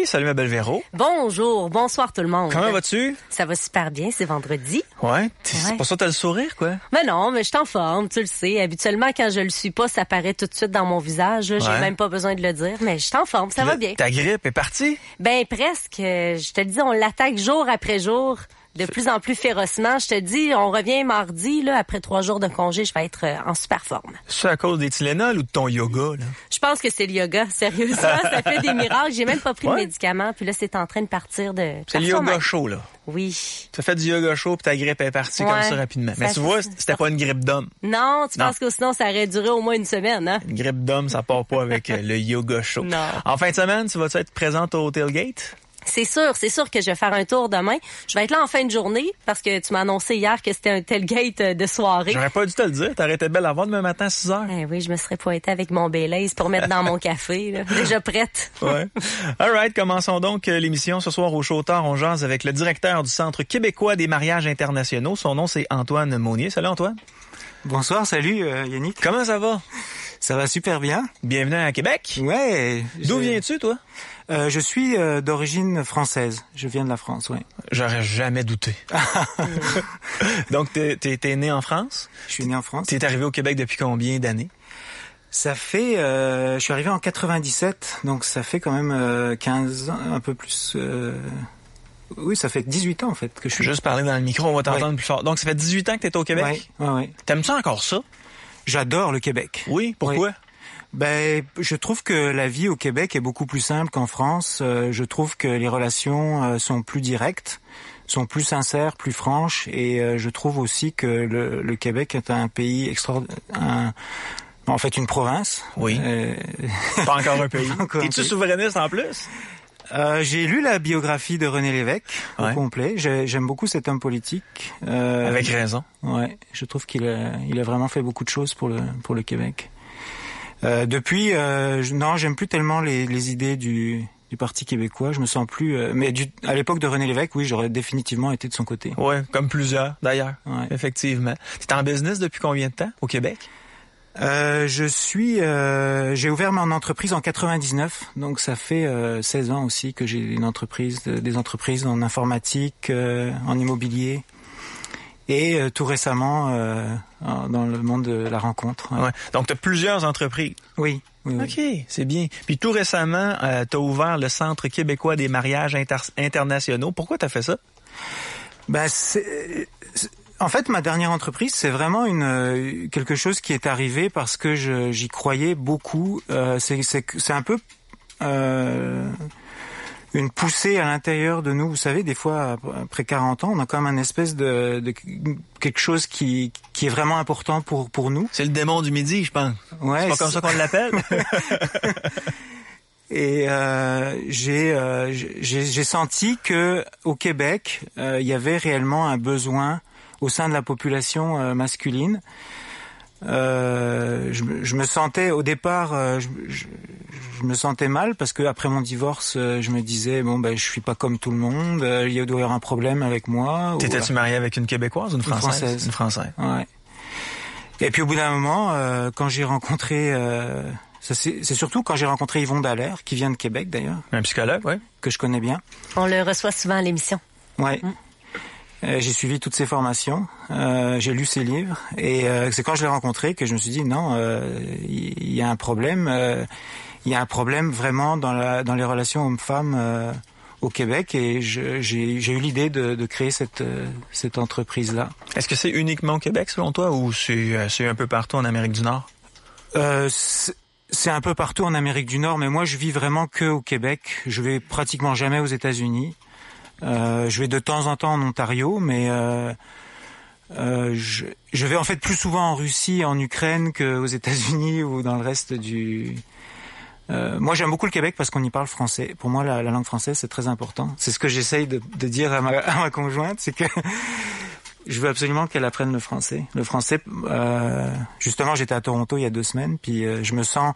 Salut ma belle Véro. Bonjour, bonsoir tout le monde. Comment vas-tu? Ça va super bien, c'est vendredi. Ouais, c'est pas ça t'as le sourire, quoi? Mais non, mais je t'en forme, tu le sais. Habituellement, quand je le suis pas, ça paraît tout de suite dans mon visage. J'ai même pas besoin de le dire, mais je t'en forme, ça va bien. Ta grippe est partie? Ben presque. Je te le dis, on l'attaque jour après jour. De plus en plus férocement. Je te dis, on revient mardi, là, après 3 jours de congé, je vais être en super forme. C'est à cause des Tylenol ou de ton yoga, là? Je pense que c'est le yoga, sérieusement. Ça fait des miracles. J'ai même pas pris de médicaments, puis là, c'est en train de partir de... C'est le yoga chaud, là. Oui. Tu as fait du yoga chaud, puis ta grippe est partie comme ça rapidement. Mais tu vois, c'était pas une grippe d'homme. Non, tu penses que sinon, ça aurait duré au moins une semaine, hein? Une grippe d'homme, ça part pas avec le yoga chaud. Non. En fin de semaine, tu vas-tu être présente au tailgate? C'est sûr que je vais faire un tour demain. Je vais être là en fin de journée parce que tu m'as annoncé hier que c'était un tailgate de soirée. J'aurais pas dû te le dire. T'aurais été belle à voir demain matin à 6 heures. Eh oui, je me serais pointée avec mon Baileys pour mettre dans mon café, là. Déjà prête. Ouais. All right, commençons donc l'émission. Ce soir au Show-Tard, on jase avec le directeur du Centre québécois des mariages internationaux. Son nom, c'est Antoine Monnier. Salut Antoine. Bonsoir, salut Yannick. Comment ça va? Ça va super bien. Bienvenue à Québec. Ouais. D'où viens-tu, toi? Je suis d'origine française. Je viens de la France, oui. J'aurais jamais douté. Donc, t'es né en France? Je suis né en France. T'es arrivé au Québec depuis combien d'années? Ça fait... je suis arrivé en 97, donc ça fait quand même 15 ans, un peu plus... Oui, ça fait 18 ans, en fait, que je suis... Juste parler dans le micro, on va t'entendre plus fort. Donc, ça fait 18 ans que t'es au Québec? Oui. T'aimes-tu encore ça? J'adore le Québec. Oui, pourquoi? Oui. Ben, je trouve que la vie au Québec est beaucoup plus simple qu'en France. Je trouve que les relations sont plus directes, sont plus sincères, plus franches, et je trouve aussi que le Québec est un pays extraordinaire. En fait, une province. Oui. Pas encore un pays. Es-tu souverainiste en plus? J'ai lu la biographie de René Lévesque au complet. J'aime beaucoup cet homme politique. Avec raison. Ouais, je trouve qu'il a vraiment fait beaucoup de choses pour le Québec. Depuis, non, j'aime plus tellement les idées du Parti québécois. Je me sens plus. Mais à l'époque de René Lévesque, oui, j'aurais définitivement été de son côté. Ouais, comme plusieurs d'ailleurs. Ouais. Effectivement. T'es en business depuis combien de temps au Québec? J'ai ouvert mon entreprise en 99, donc ça fait 16 ans aussi que j'ai des entreprises en informatique, en immobilier. Et tout récemment, dans le monde de la rencontre. Ouais. Donc, tu as plusieurs entreprises. Oui. OK, c'est bien. Puis tout récemment, tu as ouvert le Centre québécois des mariages internationaux. Pourquoi tu as fait ça? Ben, en fait, ma dernière entreprise, c'est vraiment quelque chose qui est arrivé parce que j'y croyais beaucoup. C'est un peu... une poussée à l'intérieur de nous. Vous savez, des fois, après 40 ans, on a quand même un espèce de quelque chose qui est vraiment important pour nous. C'est le démon du midi, je pense. Ouais, c'est pas comme ça qu'on l'appelle. Et j'ai senti que au Québec, il y avait réellement un besoin au sein de la population masculine. Je me sentais au départ, je me sentais mal parce que après mon divorce, je me disais je suis pas comme tout le monde, il doit y avoir un problème avec moi. T'étais-tu marié avec une Québécoise ou une Française? Une Française. Ouais. Et puis au bout d'un moment, quand j'ai rencontré, c'est surtout quand j'ai rencontré Yvon Dallaire, qui vient de Québec d'ailleurs. Un psychologue, oui. Que je connais bien. On le reçoit souvent à l'émission. Ouais. J'ai suivi toutes ses formations, j'ai lu ses livres, et c'est quand je l'ai rencontré que je me suis dit non, il y a un problème, il y a un problème vraiment dans les relations hommes-femmes au Québec, et j'ai eu l'idée de créer cette entreprise-là. Est-ce que c'est uniquement au Québec selon toi, ou c'est un peu partout en Amérique du Nord? C'est un peu partout en Amérique du Nord, mais moi je vis vraiment que au Québec. Je vais pratiquement jamais aux États-Unis. Je vais de temps en temps en Ontario, mais je vais en fait plus souvent en Russie et en Ukraine qu'aux États-Unis ou dans le reste du... moi, j'aime beaucoup le Québec parce qu'on y parle français. Pour moi, la langue française, c'est très important. C'est ce que j'essaye de dire à ma conjointe, c'est que je veux absolument qu'elle apprenne le français. Le français, justement, j'étais à Toronto il y a 2 semaines, puis je me sens...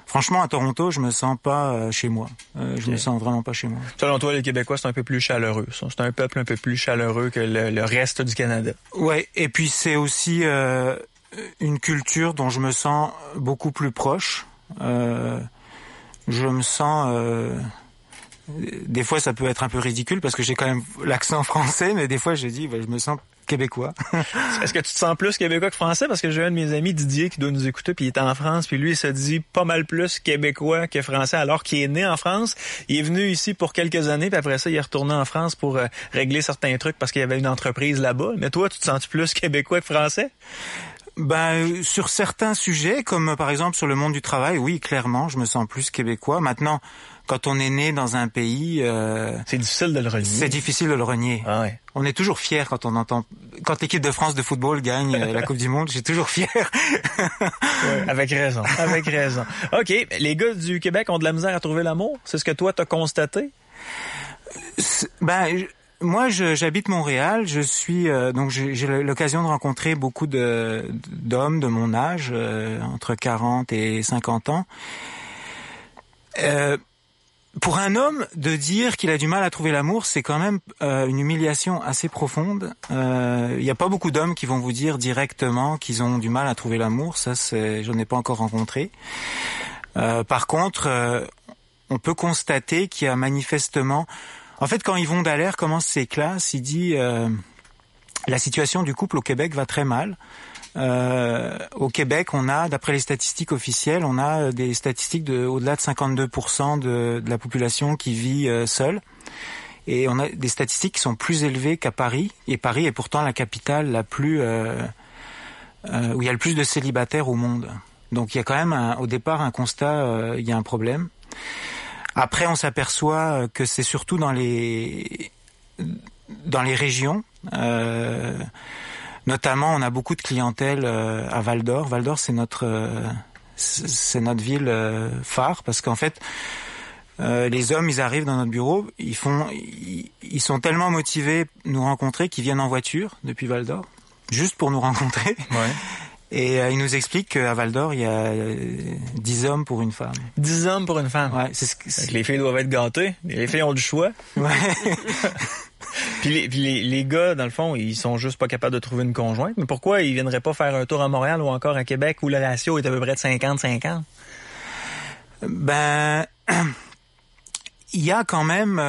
Franchement, à Toronto, je me sens pas chez moi. Je me sens vraiment pas chez moi. Selon toi, les Québécois, c'est un peu plus chaleureux. C'est un peuple un peu plus chaleureux que le reste du Canada. Ouais, et puis c'est aussi une culture dont je me sens beaucoup plus proche. Je me sens Des fois, ça peut être un peu ridicule parce que j'ai quand même l'accent français, mais des fois, je dis, je me sens québécois. Est-ce que tu te sens plus québécois que français? Parce que j'ai un de mes amis, Didier, qui doit nous écouter, puis il est en France, puis lui, il se dit pas mal plus québécois que français, alors qu'il est né en France. Il est venu ici pour quelques années, puis après ça, il est retourné en France pour régler certains trucs parce qu'il y avait une entreprise là-bas. Mais toi, tu te sens plus québécois que français? Sur certains sujets, comme par exemple sur le monde du travail, oui, clairement, je me sens plus québécois. Maintenant, quand on est né dans un pays, c'est difficile de le renier. C'est difficile de le renier. Ah ouais. On est toujours fier quand on entend, quand l'équipe de France de football gagne la Coupe du Monde. J'ai toujours fier. Ouais, avec raison, avec raison. Ok, les gars du Québec ont de la misère à trouver l'amour. C'est ce que toi t'as constaté? Moi, j'habite Montréal. Je suis donc j'ai l'occasion de rencontrer beaucoup d'hommes de mon âge, entre 40 et 50 ans. Pour un homme, de dire qu'il a du mal à trouver l'amour, c'est quand même une humiliation assez profonde. Il n'y a pas beaucoup d'hommes qui vont vous dire directement qu'ils ont du mal à trouver l'amour. Ça, je n'en ai pas encore rencontré. Par contre, on peut constater qu'il y a manifestement... En fait, quand Yvon Dallaire commence ses classes, il dit la situation du couple au Québec va très mal. Au Québec, on a, d'après les statistiques officielles, on a des statistiques au-delà de 52% de la population qui vit seule. Et on a des statistiques qui sont plus élevées qu'à Paris. Et Paris est pourtant la capitale la plus où il y a le plus de célibataires au monde. Donc il y a quand même au départ un constat, il y a un problème. Après, on s'aperçoit que c'est surtout dans les régions. Notamment, on a beaucoup de clientèle à Val-d'Or. Val-d'Or, c'est notre ville phare parce qu'en fait, les hommes, ils arrivent dans notre bureau, ils sont tellement motivés de nous rencontrer qu'ils viennent en voiture depuis Val-d'Or, juste pour nous rencontrer. Ouais. Et ils nous expliquent qu'à Val-d'Or, il y a 10 hommes pour une femme. 10 hommes pour une femme? Ouais. Les filles doivent être gâtées. Les filles ont du choix. Ouais. Puis les gars, dans le fond, ils sont juste pas capables de trouver une conjointe. Mais pourquoi ils viendraient pas faire un tour à Montréal ou encore à Québec où le ratio est à peu près de 50-50? Il y a quand même...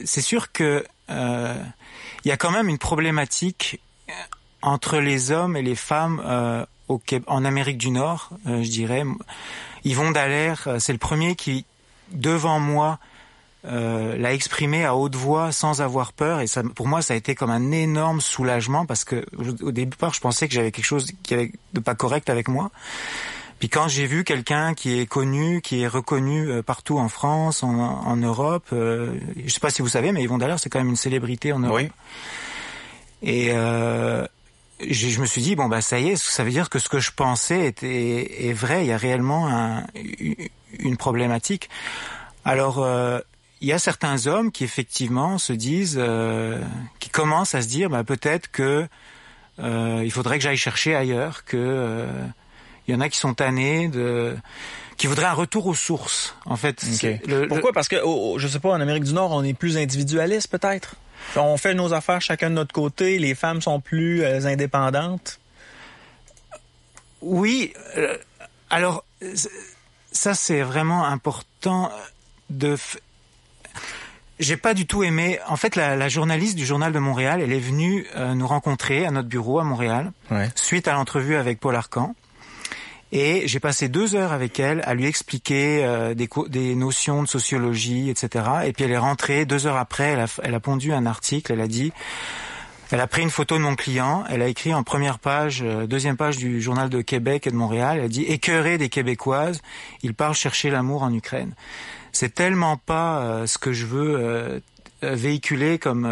c'est sûr que il y a quand même une problématique entre les hommes et les femmes en Amérique du Nord, je dirais. Yvon Dallaire, c'est le premier qui, devant moi, l'a exprimé à haute voix sans avoir peur. Et ça, pour moi, ça a été comme un énorme soulagement parce que au départ, je pensais que j'avais quelque chose qui avait de pas correct avec moi. Puis quand j'ai vu quelqu'un qui est connu, qui est reconnu partout en France, en Europe, je sais pas si vous savez, mais Yvon Dallaire, c'est quand même une célébrité en Europe. Oui. Et je me suis dit ça y est, ça veut dire que ce que je pensais est vrai. Il y a réellement une problématique. Alors il y a certains hommes qui effectivement se disent, qui commencent à se dire peut-être que il faudrait que j'aille chercher ailleurs, que il y en a qui sont tannés qui voudraient un retour aux sources. En fait. Okay. Pourquoi? Parce que je sais pas, en Amérique du Nord, on est plus individualiste peut-être. On fait nos affaires chacun de notre côté. Les femmes sont plus indépendantes. Oui. Alors, ça, c'est vraiment important J'ai pas du tout aimé... En fait, la journaliste du Journal de Montréal, elle est venue nous rencontrer à notre bureau à Montréal, suite à l'entrevue avec Paul Arcand. Et j'ai passé 2 heures avec elle à lui expliquer des notions de sociologie, etc. Et puis elle est rentrée 2 heures après, elle a pondu un article, elle a pris une photo de mon client, elle a écrit en première page, deuxième page du Journal de Québec et de Montréal, elle a dit « Écœurés des Québécoises, ils partent chercher l'amour en Ukraine ». C'est tellement pas ce que je veux véhiculer comme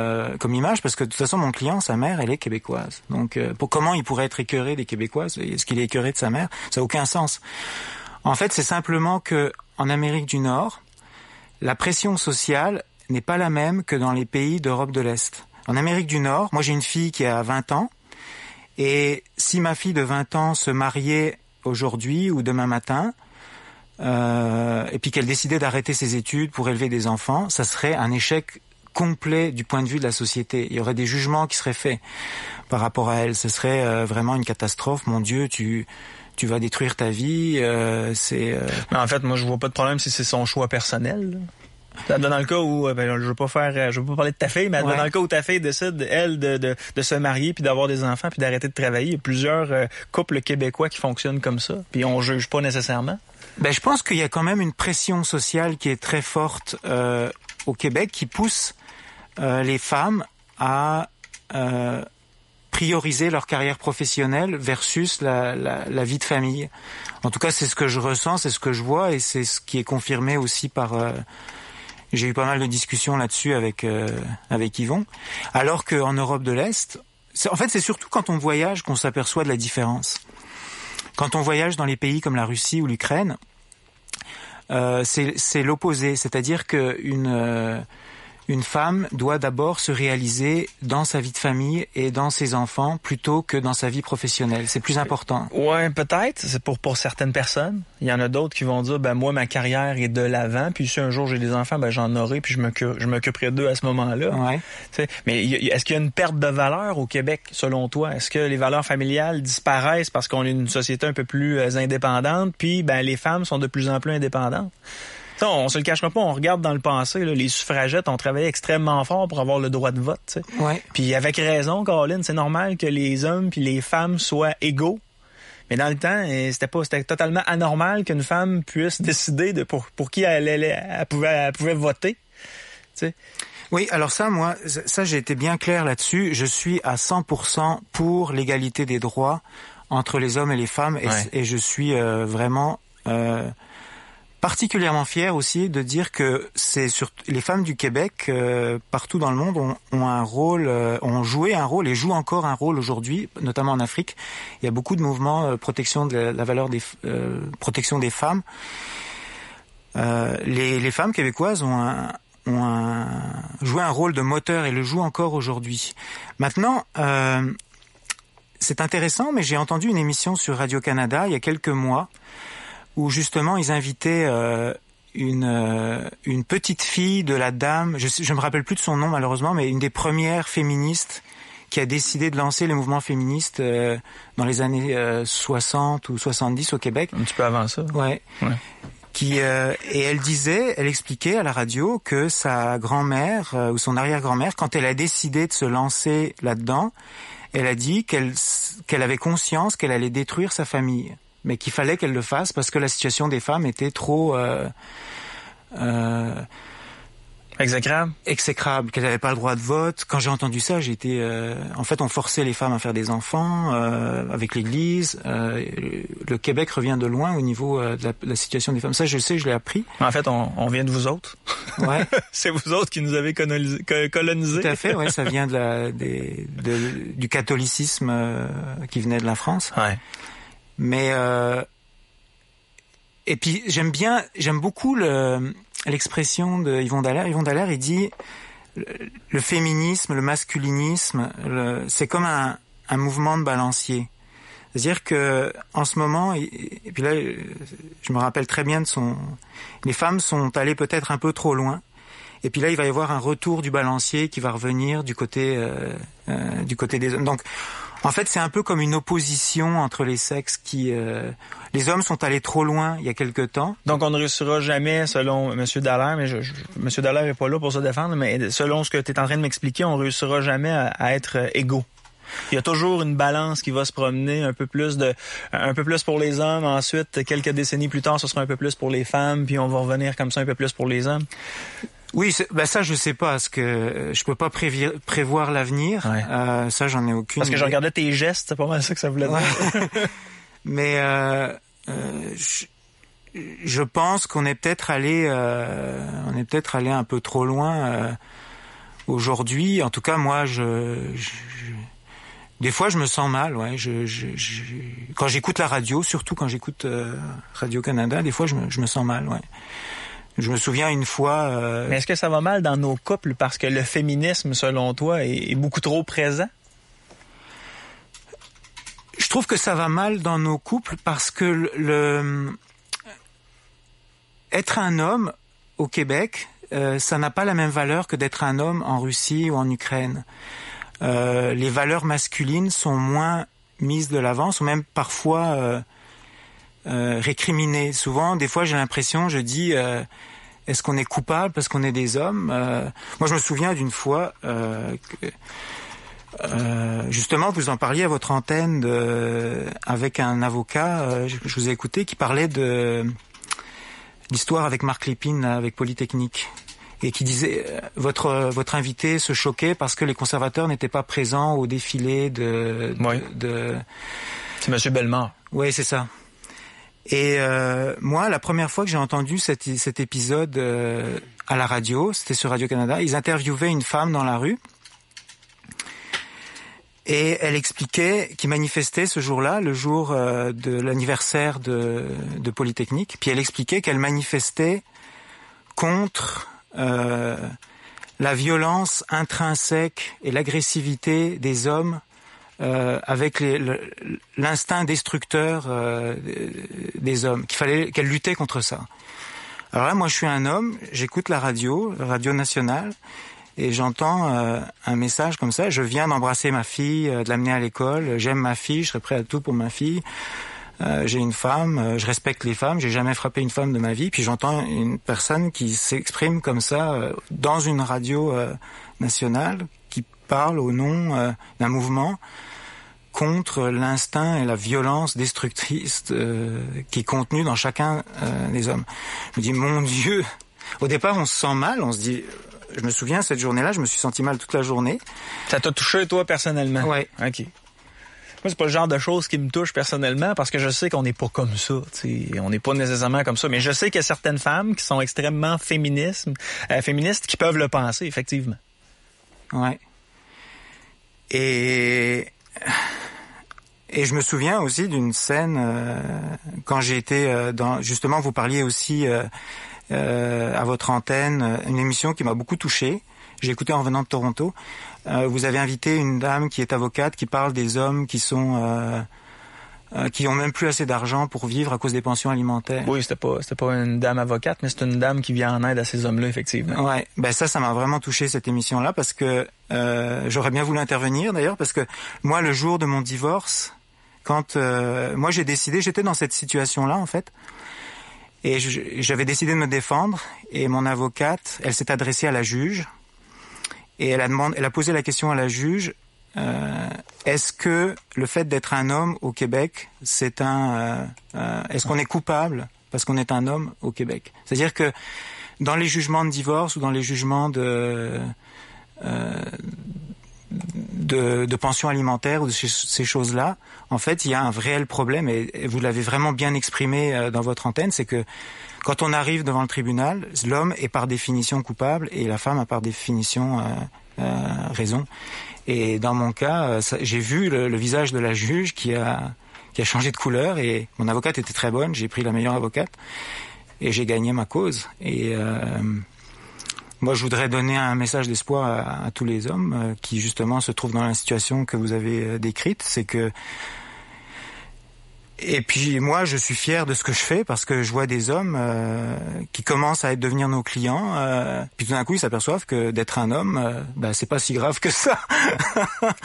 image, parce que de toute façon mon client, sa mère, elle est québécoise. Donc comment il pourrait être écœuré des Québécoises? Est-ce qu'il est écœuré de sa mère? Ça n'a aucun sens. En fait, c'est simplement que en Amérique du Nord, la pression sociale n'est pas la même que dans les pays d'Europe de l'Est. En Amérique du Nord, moi j'ai une fille qui a 20 ans, et si ma fille de 20 ans se mariait aujourd'hui ou demain matin, et puis qu'elle décidait d'arrêter ses études pour élever des enfants, ça serait un échec complet du point de vue de la société. Il y aurait des jugements qui seraient faits par rapport à elle. Ce serait vraiment une catastrophe. Mon Dieu, tu vas détruire ta vie. Mais en fait, moi, je vois pas de problème si c'est son choix personnel. Dans le cas où, je veux pas parler de ta fille, mais dans le cas où ta fille décide, elle, de se marier puis d'avoir des enfants puis d'arrêter de travailler, il y a plusieurs couples québécois qui fonctionnent comme ça, puis on juge pas nécessairement. Je pense qu'il y a quand même une pression sociale qui est très forte au Québec qui pousse les femmes à prioriser leur carrière professionnelle versus la vie de famille. En tout cas, c'est ce que je ressens, c'est ce que je vois et c'est ce qui est confirmé aussi par... j'ai eu pas mal de discussions là-dessus avec Yvon. Alors qu'en Europe de l'Est, c'est surtout quand on voyage qu'on s'aperçoit de la différence. Quand on voyage dans les pays comme la Russie ou l'Ukraine, c'est l'opposé. C'est-à-dire qu'une femme doit d'abord se réaliser dans sa vie de famille et dans ses enfants plutôt que dans sa vie professionnelle. C'est plus important. Ouais, peut-être. C'est pour certaines personnes. Il y en a d'autres qui vont dire, moi, ma carrière est de l'avant, puis si un jour j'ai des enfants, j'en aurai, puis je m'occuperai d'eux à ce moment-là. Ouais. Mais est-ce qu'il y a une perte de valeur au Québec, selon toi? Est-ce que les valeurs familiales disparaissent parce qu'on est une société un peu plus indépendante, puis les femmes sont de plus en plus indépendantes? On se le cachera pas, on regarde dans le passé, les suffragettes ont travaillé extrêmement fort pour avoir le droit de vote. T'sais. Ouais. Puis avec raison, Caroline, c'est normal que les hommes puis les femmes soient égaux. Mais dans le temps, c'était totalement anormal qu'une femme puisse décider de pour qui elle pouvait voter. T'sais. Oui, alors ça, j'ai été bien clair là-dessus. Je suis à 100% pour l'égalité des droits entre les hommes et les femmes, et je suis vraiment particulièrement fier aussi de dire que les femmes du Québec partout dans le monde ont un rôle, ont joué un rôle et jouent encore un rôle aujourd'hui, notamment en Afrique. Il y a beaucoup de mouvements protection de la valeur des protection des femmes. Les femmes québécoises ont joué un rôle de moteur et le jouent encore aujourd'hui. Maintenant, c'est intéressant, mais j'ai entendu une émission sur Radio-Canada il y a quelques mois où justement ils invitaient une petite fille de la dame, je me rappelle plus de son nom malheureusement, mais une des premières féministes qui a décidé de lancer les mouvements féministes dans les années 60 ou 70 au Québec. Un petit peu avant ça. Ouais. Et elle expliquait à la radio que sa grand-mère ou son arrière-grand-mère, quand elle a décidé de se lancer là-dedans, elle a dit qu'elle avait conscience qu'elle allait détruire sa famille, mais qu'il fallait qu'elle le fasse parce que la situation des femmes était trop exécrable, qu'elle n'avait pas le droit de vote. Quand j'ai entendu ça, j'ai été... en fait, on forçait les femmes à faire des enfants avec l'Église. Le Québec revient de loin au niveau de la situation des femmes. Ça, je sais, je l'ai appris. En fait, on vient de vous autres. Ouais. C'est vous autres qui nous avez colonisés. Tout à fait, ouais. Ça vient du catholicisme qui venait de la France. Ouais. Mais et puis j'aime beaucoup l'expression de Yvon Dallaire. Yvon Dallaire, il dit le féminisme, le masculinisme, c'est comme un mouvement de balancier. C'est-à-dire que en ce moment, et puis là, je me rappelle très bien les femmes sont allées peut-être un peu trop loin. Et puis là, il va y avoir un retour du balancier qui va revenir du côté des hommes. Donc, en fait, c'est un peu comme une opposition entre les sexes qui... les hommes sont allés trop loin il y a quelque temps. Donc, on ne réussira jamais, selon M. Dallaire, mais M. Dallaire n'est pas là pour se défendre, mais selon ce que tu es en train de m'expliquer, on ne réussira jamais à être égaux. Il y a toujours une balance qui va se promener, un peu plus pour les hommes. Ensuite, quelques décennies plus tard, ce sera un peu plus pour les femmes, puis on va revenir comme ça un peu plus pour les hommes. Oui, ça je sais pas, parce que je peux pas prévoir l'avenir. Ouais. Ça j'en ai aucune. Parce que je regardais tes gestes, c'est pas mal ça que ça voulait dire. Ouais. Mais je pense qu'on est peut-être allé un peu trop loin aujourd'hui. En tout cas, moi, des fois, je me sens mal. Ouais, quand j'écoute la radio, surtout quand j'écoute Radio-Canada, des fois, je me sens mal. Ouais. Je me souviens une fois... Mais est-ce que ça va mal dans nos couples parce que le féminisme, selon toi, est beaucoup trop présent? Je trouve que ça va mal dans nos couples parce que être un homme au Québec, ça n'a pas la même valeur que d'être un homme en Russie ou en Ukraine. Les valeurs masculines sont moins mises de l'avant, sont même parfois récriminées. Souvent, des fois, j'ai l'impression, je dis... est-ce qu'on est coupable parce qu'on est des hommes? Moi, je me souviens d'une fois, justement, vous en parliez à votre antenne avec un avocat, je vous ai écouté, qui parlait de l'histoire avec Marc Lépine, avec Polytechnique, et qui disait votre invité se choquait parce que les conservateurs n'étaient pas présents au défilé de C'est Monsieur Bellemare. Oui, c'est ça. Et moi, la première fois que j'ai entendu cet épisode à la radio, c'était sur Radio-Canada, ils interviewaient une femme dans la rue et elle expliquait qu'ils manifestaient ce jour-là, le jour de l'anniversaire de Polytechnique, puis elle expliquait qu'elle manifestait contre la violence intrinsèque et l'agressivité des hommes avec l'instinct destructeur des hommes, qu'elle luttait contre ça. Alors là, moi, je suis un homme, j'écoute la Radio nationale, et j'entends un message comme ça. Je viens d'embrasser ma fille, de l'amener à l'école. J'aime ma fille, je serai prêt à tout pour ma fille. J'ai une femme, je respecte les femmes. J'ai jamais frappé une femme de ma vie. Puis j'entends une personne qui s'exprime comme ça dans une radio nationale, qui parle au nom d'un mouvement contre l'instinct et la violence destructrice qui est contenue dans chacun des hommes. Je me dis, mon Dieu. Au départ, on se sent mal, on se dit... Je me souviens, cette journée-là, je me suis senti mal toute la journée. Ça t'a touché, toi, personnellement? Oui. OK. Moi, c'est pas le genre de choses qui me touche personnellement parce que je sais qu'on n'est pas comme ça. T'sais. On n'est pas nécessairement comme ça. Mais je sais qu'il y a certaines femmes qui sont extrêmement féministes qui peuvent le penser, effectivement. Ouais. Et je me souviens aussi d'une scène quand j'ai été dans... Justement, vous parliez aussi... à votre antenne, une émission qui m'a beaucoup touché. J'ai écouté en venant de Toronto. Vous avez invité une dame qui est avocate, qui parle des hommes qui sont qui ont même plus assez d'argent pour vivre à cause des pensions alimentaires. Oui, c'était pas une dame avocate, mais c'est une dame qui vient en aide à ces hommes-là, effectivement. Ouais, ben ça m'a vraiment touché, cette émission-là, parce que j'aurais bien voulu intervenir d'ailleurs, parce que moi, le jour de mon divorce, quand moi j'ai décidé, j'étais dans cette situation-là en fait. Et j'avais décidé de me défendre, et mon avocate, elle s'est adressée à la juge, et elle a posé la question à la juge, est-ce que le fait d'être un homme au Québec, est-ce qu'on est coupable parce qu'on est un homme au Québec? C'est-à-dire que dans les jugements de divorce ou dans les jugements de pension alimentaire ou de ces choses-là, en fait, il y a un réel problème, et vous l'avez vraiment bien exprimé dans votre antenne, c'est que quand on arrive devant le tribunal, l'homme est par définition coupable et la femme a par définition raison. Et dans mon cas, j'ai vu le visage de la juge qui a changé de couleur, et mon avocate était très bonne, j'ai pris la meilleure avocate et j'ai gagné ma cause. Et moi, je voudrais donner un message d'espoir à tous les hommes qui, justement, se trouvent dans la situation que vous avez décrite. C'est que... Et puis, moi, je suis fier de ce que je fais parce que je vois des hommes qui commencent à devenir nos clients. Puis tout d'un coup, ils s'aperçoivent que d'être un homme, c'est pas si grave que ça.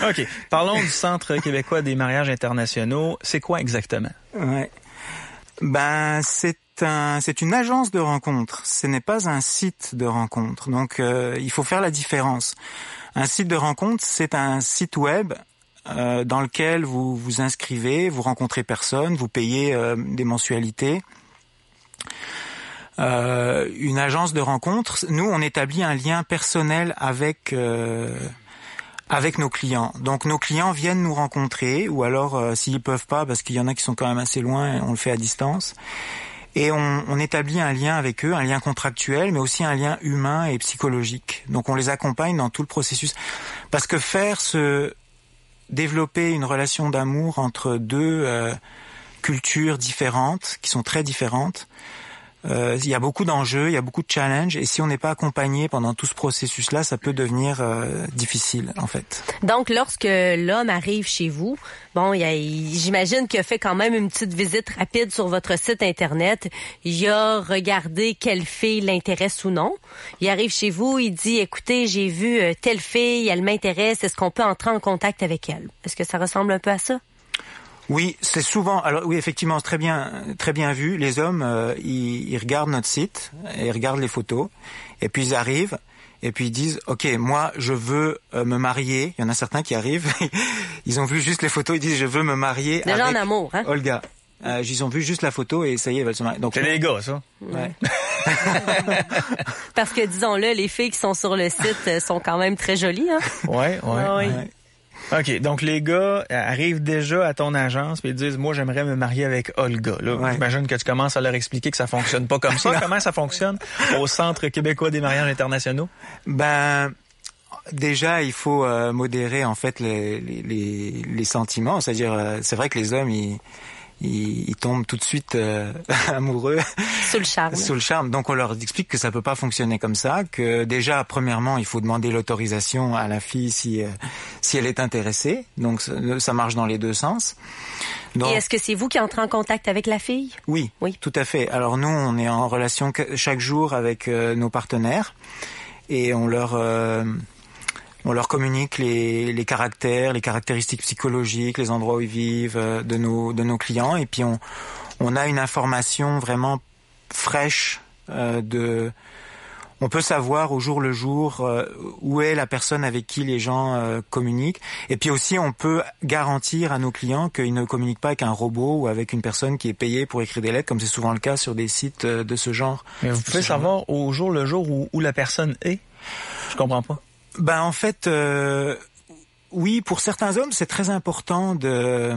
OK. Parlons du Centre québécois des mariages internationaux. C'est quoi exactement? Ouais. C'est une agence de rencontres, ce n'est pas un site de rencontres. Donc il faut faire la différence. Un site de rencontre, c'est un site web dans lequel vous vous inscrivez, vous rencontrez personne, vous payez des mensualités. Une agence de rencontres, nous on établit un lien personnel avec nos clients. Donc nos clients viennent nous rencontrer, ou alors s'ils peuvent pas, parce qu'il y en a qui sont quand même assez loin, on le fait à distance. Et on établit un lien avec eux, un lien contractuel, mais aussi un lien humain et psychologique. Donc on les accompagne dans tout le processus. Parce que développer une relation d'amour entre deux cultures différentes, qui sont très différentes, il y a beaucoup d'enjeux, il y a beaucoup de challenges, et si on n'est pas accompagné pendant tout ce processus-là, ça peut devenir difficile, en fait. Donc, lorsque l'homme arrive chez vous, j'imagine qu'il a fait quand même une petite visite rapide sur votre site Internet. Il a regardé quelle fille l'intéresse ou non. Il arrive chez vous, il dit, écoutez, j'ai vu telle fille, elle m'intéresse, est-ce qu'on peut entrer en contact avec elle? Est-ce que ça ressemble un peu à ça? Oui, c'est souvent. Alors oui, effectivement, c'est très bien vu. Les hommes, ils regardent notre site, et ils regardent les photos, et puis ils arrivent, et puis ils disent, ok, moi, je veux me marier. Il y en a certains qui arrivent, ils ont vu juste les photos, ils disent, je veux me marier déjà avec en amour, hein? Olga. Ils ont vu juste la photo et ça y est, ils veulent se marier. Donc c'est les gars, ça. Ouais. Parce que disons-le, les filles qui sont sur le site sont quand même très jolies, hein? Ouais. Oui. OK, donc les gars arrivent déjà à ton agence puis ils disent moi j'aimerais me marier avec Olga. Là, j'imagine que tu commences à leur expliquer que ça fonctionne pas comme ça. Comment ça fonctionne au Centre québécois des mariages internationaux? Ben déjà, il faut modérer en fait les sentiments, c'est-à-dire c'est vrai que les hommes ils tombent tout de suite amoureux sous le charme. Sous le charme. Donc on leur explique que ça peut pas fonctionner comme ça, que déjà premièrement, il faut demander l'autorisation à la fille si elle est intéressée. Donc ça marche dans les deux sens. Donc, et est-ce que c'est vous qui entrez en contact avec la fille? Oui, tout à fait. Alors nous, on est en relation chaque jour avec nos partenaires et on leur communique les caractères, les caractéristiques psychologiques, les endroits où ils vivent de nos clients. Et puis on a une information vraiment fraîche on peut savoir au jour le jour où est la personne avec qui les gens communiquent. Et puis aussi, on peut garantir à nos clients qu'ils ne communiquent pas avec un robot ou avec une personne qui est payée pour écrire des lettres, comme c'est souvent le cas sur des sites de ce genre. Mais vous pouvez savoir au jour le jour où la personne est? Je comprends pas. Ben en fait, oui, pour certains hommes, c'est très important de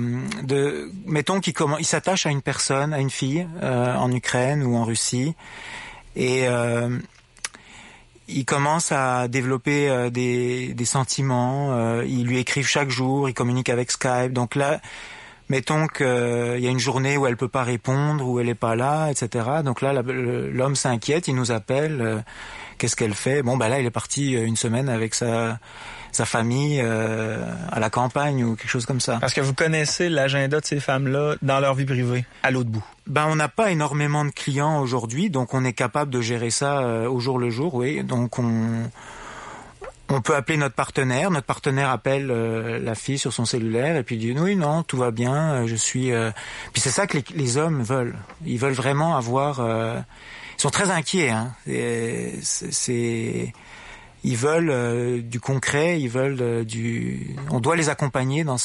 mettons qu'ils s'attachent à une personne, à une fille en Ukraine ou en Russie, et ils commencent à développer des sentiments. Ils lui écrivent chaque jour, ils communiquent avec Skype. Donc là, mettons qu'il y a une journée où elle peut pas répondre, où elle est pas là, etc. Donc là, l'homme s'inquiète, il nous appelle. Qu'est-ce qu'elle fait? Bon, là, il est parti une semaine avec sa famille à la campagne ou quelque chose comme ça. Parce que vous connaissez l'agenda de ces femmes-là dans leur vie privée, à l'autre bout. On n'a pas énormément de clients aujourd'hui, donc on est capable de gérer ça au jour le jour, oui. Donc on peut appeler notre partenaire. Notre partenaire appelle la fille sur son cellulaire et puis dit oui, non, tout va bien, je suis... Puis c'est ça que les hommes veulent. Ils veulent vraiment avoir... Ils sont très inquiets, hein. Ils veulent du concret, ils veulent on doit les accompagner dans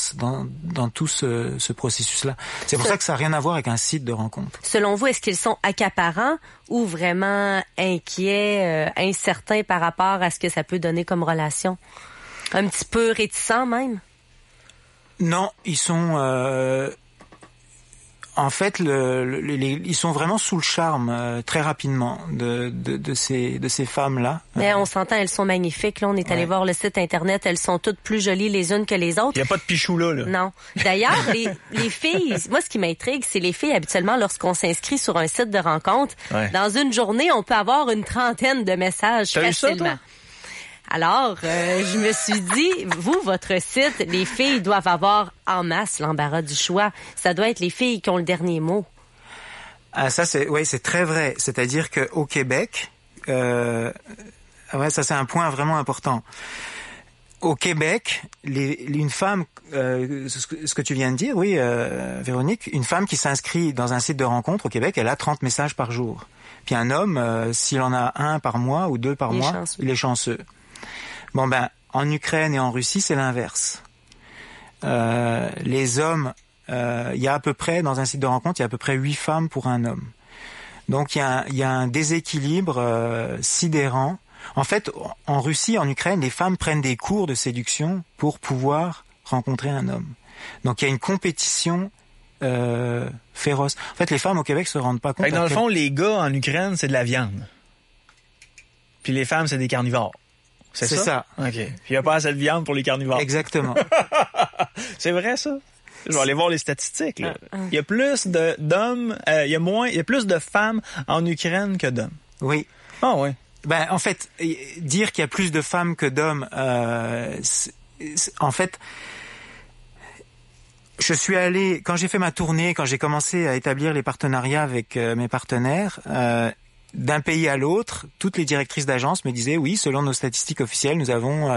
tout ce processus-là. C'est pour ça que ça n'a rien à voir avec un site de rencontre. Selon vous, est-ce qu'ils sont accaparants ou vraiment inquiets, incertains par rapport à ce que ça peut donner comme relation? Un petit peu réticents même? Non, ils sont... En fait, ils sont vraiment sous le charme très rapidement de ces femmes-là. Mais on s'entend, elles sont magnifiques. Là, on est allé voir le site internet. Elles sont toutes plus jolies les unes que les autres. Il n'y a pas de pichou là. Non. D'ailleurs, les filles, moi, ce qui m'intrigue, c'est les filles, habituellement, lorsqu'on s'inscrit sur un site de rencontre, dans une journée, on peut avoir une trentaine de messages facilement. Eu ça, toi? Alors, je me suis dit, vous, votre site, les filles doivent avoir en masse l'embarras du choix. Ça doit être les filles qui ont le dernier mot. Ah, ça, c'est très vrai. C'est-à-dire qu'au Québec, ça, c'est un point vraiment important. Au Québec, une femme, ce que tu viens de dire, oui, Véronique, une femme qui s'inscrit dans un site de rencontre au Québec, elle a 30 messages par jour. Puis un homme, s'il en a 1 par mois ou 2 par mois, il est chanceux. En Ukraine et en Russie, c'est l'inverse. Les hommes, il y a à peu près, dans un site de rencontre, il y a à peu près 8 femmes pour un homme. Donc il y a un déséquilibre sidérant. En fait, en Russie, en Ukraine, les femmes prennent des cours de séduction pour pouvoir rencontrer un homme. Donc il y a une compétition féroce. En fait, les femmes au Québec se rendent pas compte. Dans le fond, les gars en Ukraine, c'est de la viande. Puis les femmes, c'est des carnivores. C'est ça? OK. Puis il n'y a pas assez de viande pour les carnivores. Exactement. C'est vrai, ça? Je vais aller voir les statistiques, là. Il y a plus d'hommes, il y a plus de femmes en Ukraine que d'hommes. Oui. Ah oui. En fait, dire qu'il y a plus de femmes que d'hommes, en fait, je suis allé, quand j'ai fait ma tournée, quand j'ai commencé à établir les partenariats avec mes partenaires, d'un pays à l'autre, toutes les directrices d'agence me disaient oui, selon nos statistiques officielles, nous avons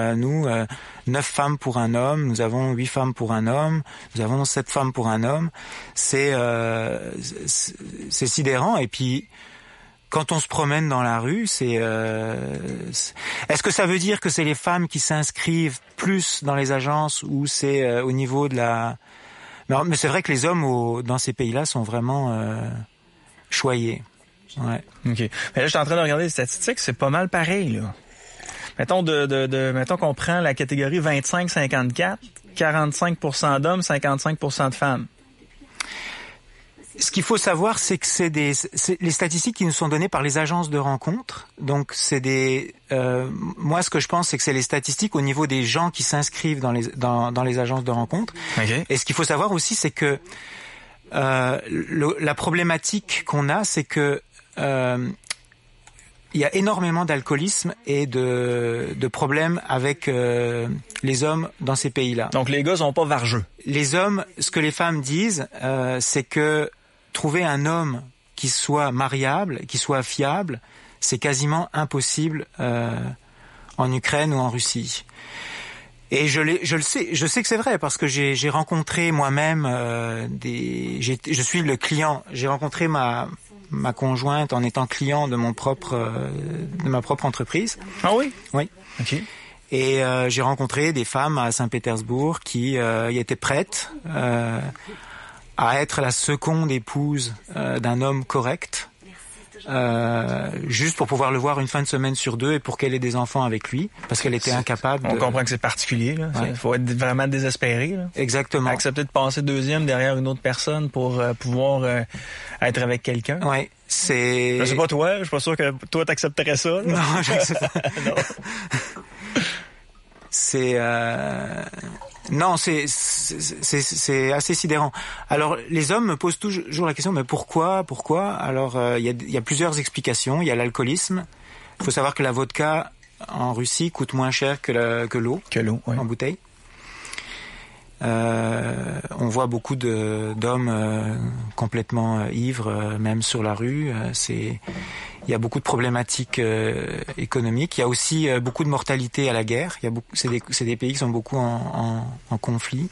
9 femmes pour un homme, nous avons 8 femmes pour un homme, nous avons 7 femmes pour un homme. C'est sidérant. Et puis quand on se promène dans la rue, est-ce que ça veut dire que c'est les femmes qui s'inscrivent plus dans les agences ou c'est au niveau de la... Non, mais c'est vrai que les hommes dans ces pays-là sont vraiment choyés. Ouais. OK. Mais là, je suis en train de regarder les statistiques, c'est pas mal pareil, là. Mettons mettons qu'on prend la catégorie 25-54, 45% d'hommes, 55% de femmes. Ce qu'il faut savoir, c'est que c'est les statistiques qui nous sont données par les agences de rencontres. Donc, moi, ce que je pense, c'est que c'est les statistiques au niveau des gens qui s'inscrivent dans les agences de rencontres. Okay. Et ce qu'il faut savoir aussi, c'est que la problématique qu'on a, c'est que il y a énormément d'alcoolisme et de problèmes avec les hommes dans ces pays-là. Donc, les gars sont pas vargeux. Les hommes, ce que les femmes disent, c'est que trouver un homme qui soit mariable, qui soit fiable, c'est quasiment impossible en Ukraine ou en Russie. Et je sais que c'est vrai parce que j'ai rencontré moi-même je suis le client. J'ai rencontré ma conjointe en étant client de ma propre entreprise. Ah oui? Oui. OK. Et j'ai rencontré des femmes à Saint-Pétersbourg qui y étaient prêtes à être la seconde épouse d'un homme correct, juste pour pouvoir le voir une fin de semaine sur 2 et pour qu'elle ait des enfants avec lui, parce qu'elle était incapable. On comprend que c'est particulier, là. Ouais. Il faut être vraiment désespéré, là. Exactement. Accepter de passer deuxième derrière une autre personne pour pouvoir être avec quelqu'un. Ouais, c'est... Je sais pas toi, je suis pas sûr que toi t'accepterais ça. Là. Non, j'accepte pas. Non. Non, c'est assez sidérant. Alors, les hommes me posent toujours la question, mais pourquoi? Alors, il y a plusieurs explications. Il y a l'alcoolisme. Il faut savoir que la vodka en Russie coûte moins cher que l'eau. Que l'eau, oui. En bouteille. On voit beaucoup d'hommes complètement ivres, même sur la rue. Il y a beaucoup de problématiques économiques. Il y a aussi beaucoup de mortalité à la guerre. C'est des pays qui sont beaucoup en conflit.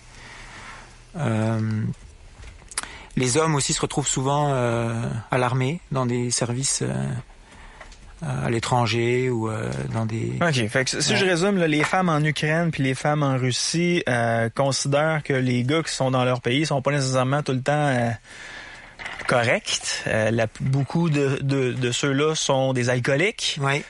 Les hommes aussi se retrouvent souvent à l'armée, dans des services à l'étranger ou dans des... OK. Fait que si je résume, là, les femmes en Ukraine puis les femmes en Russie considèrent que les gars qui sont dans leur pays sont pas nécessairement tout le temps corrects. Beaucoup de ceux-là sont des alcooliques. Oui.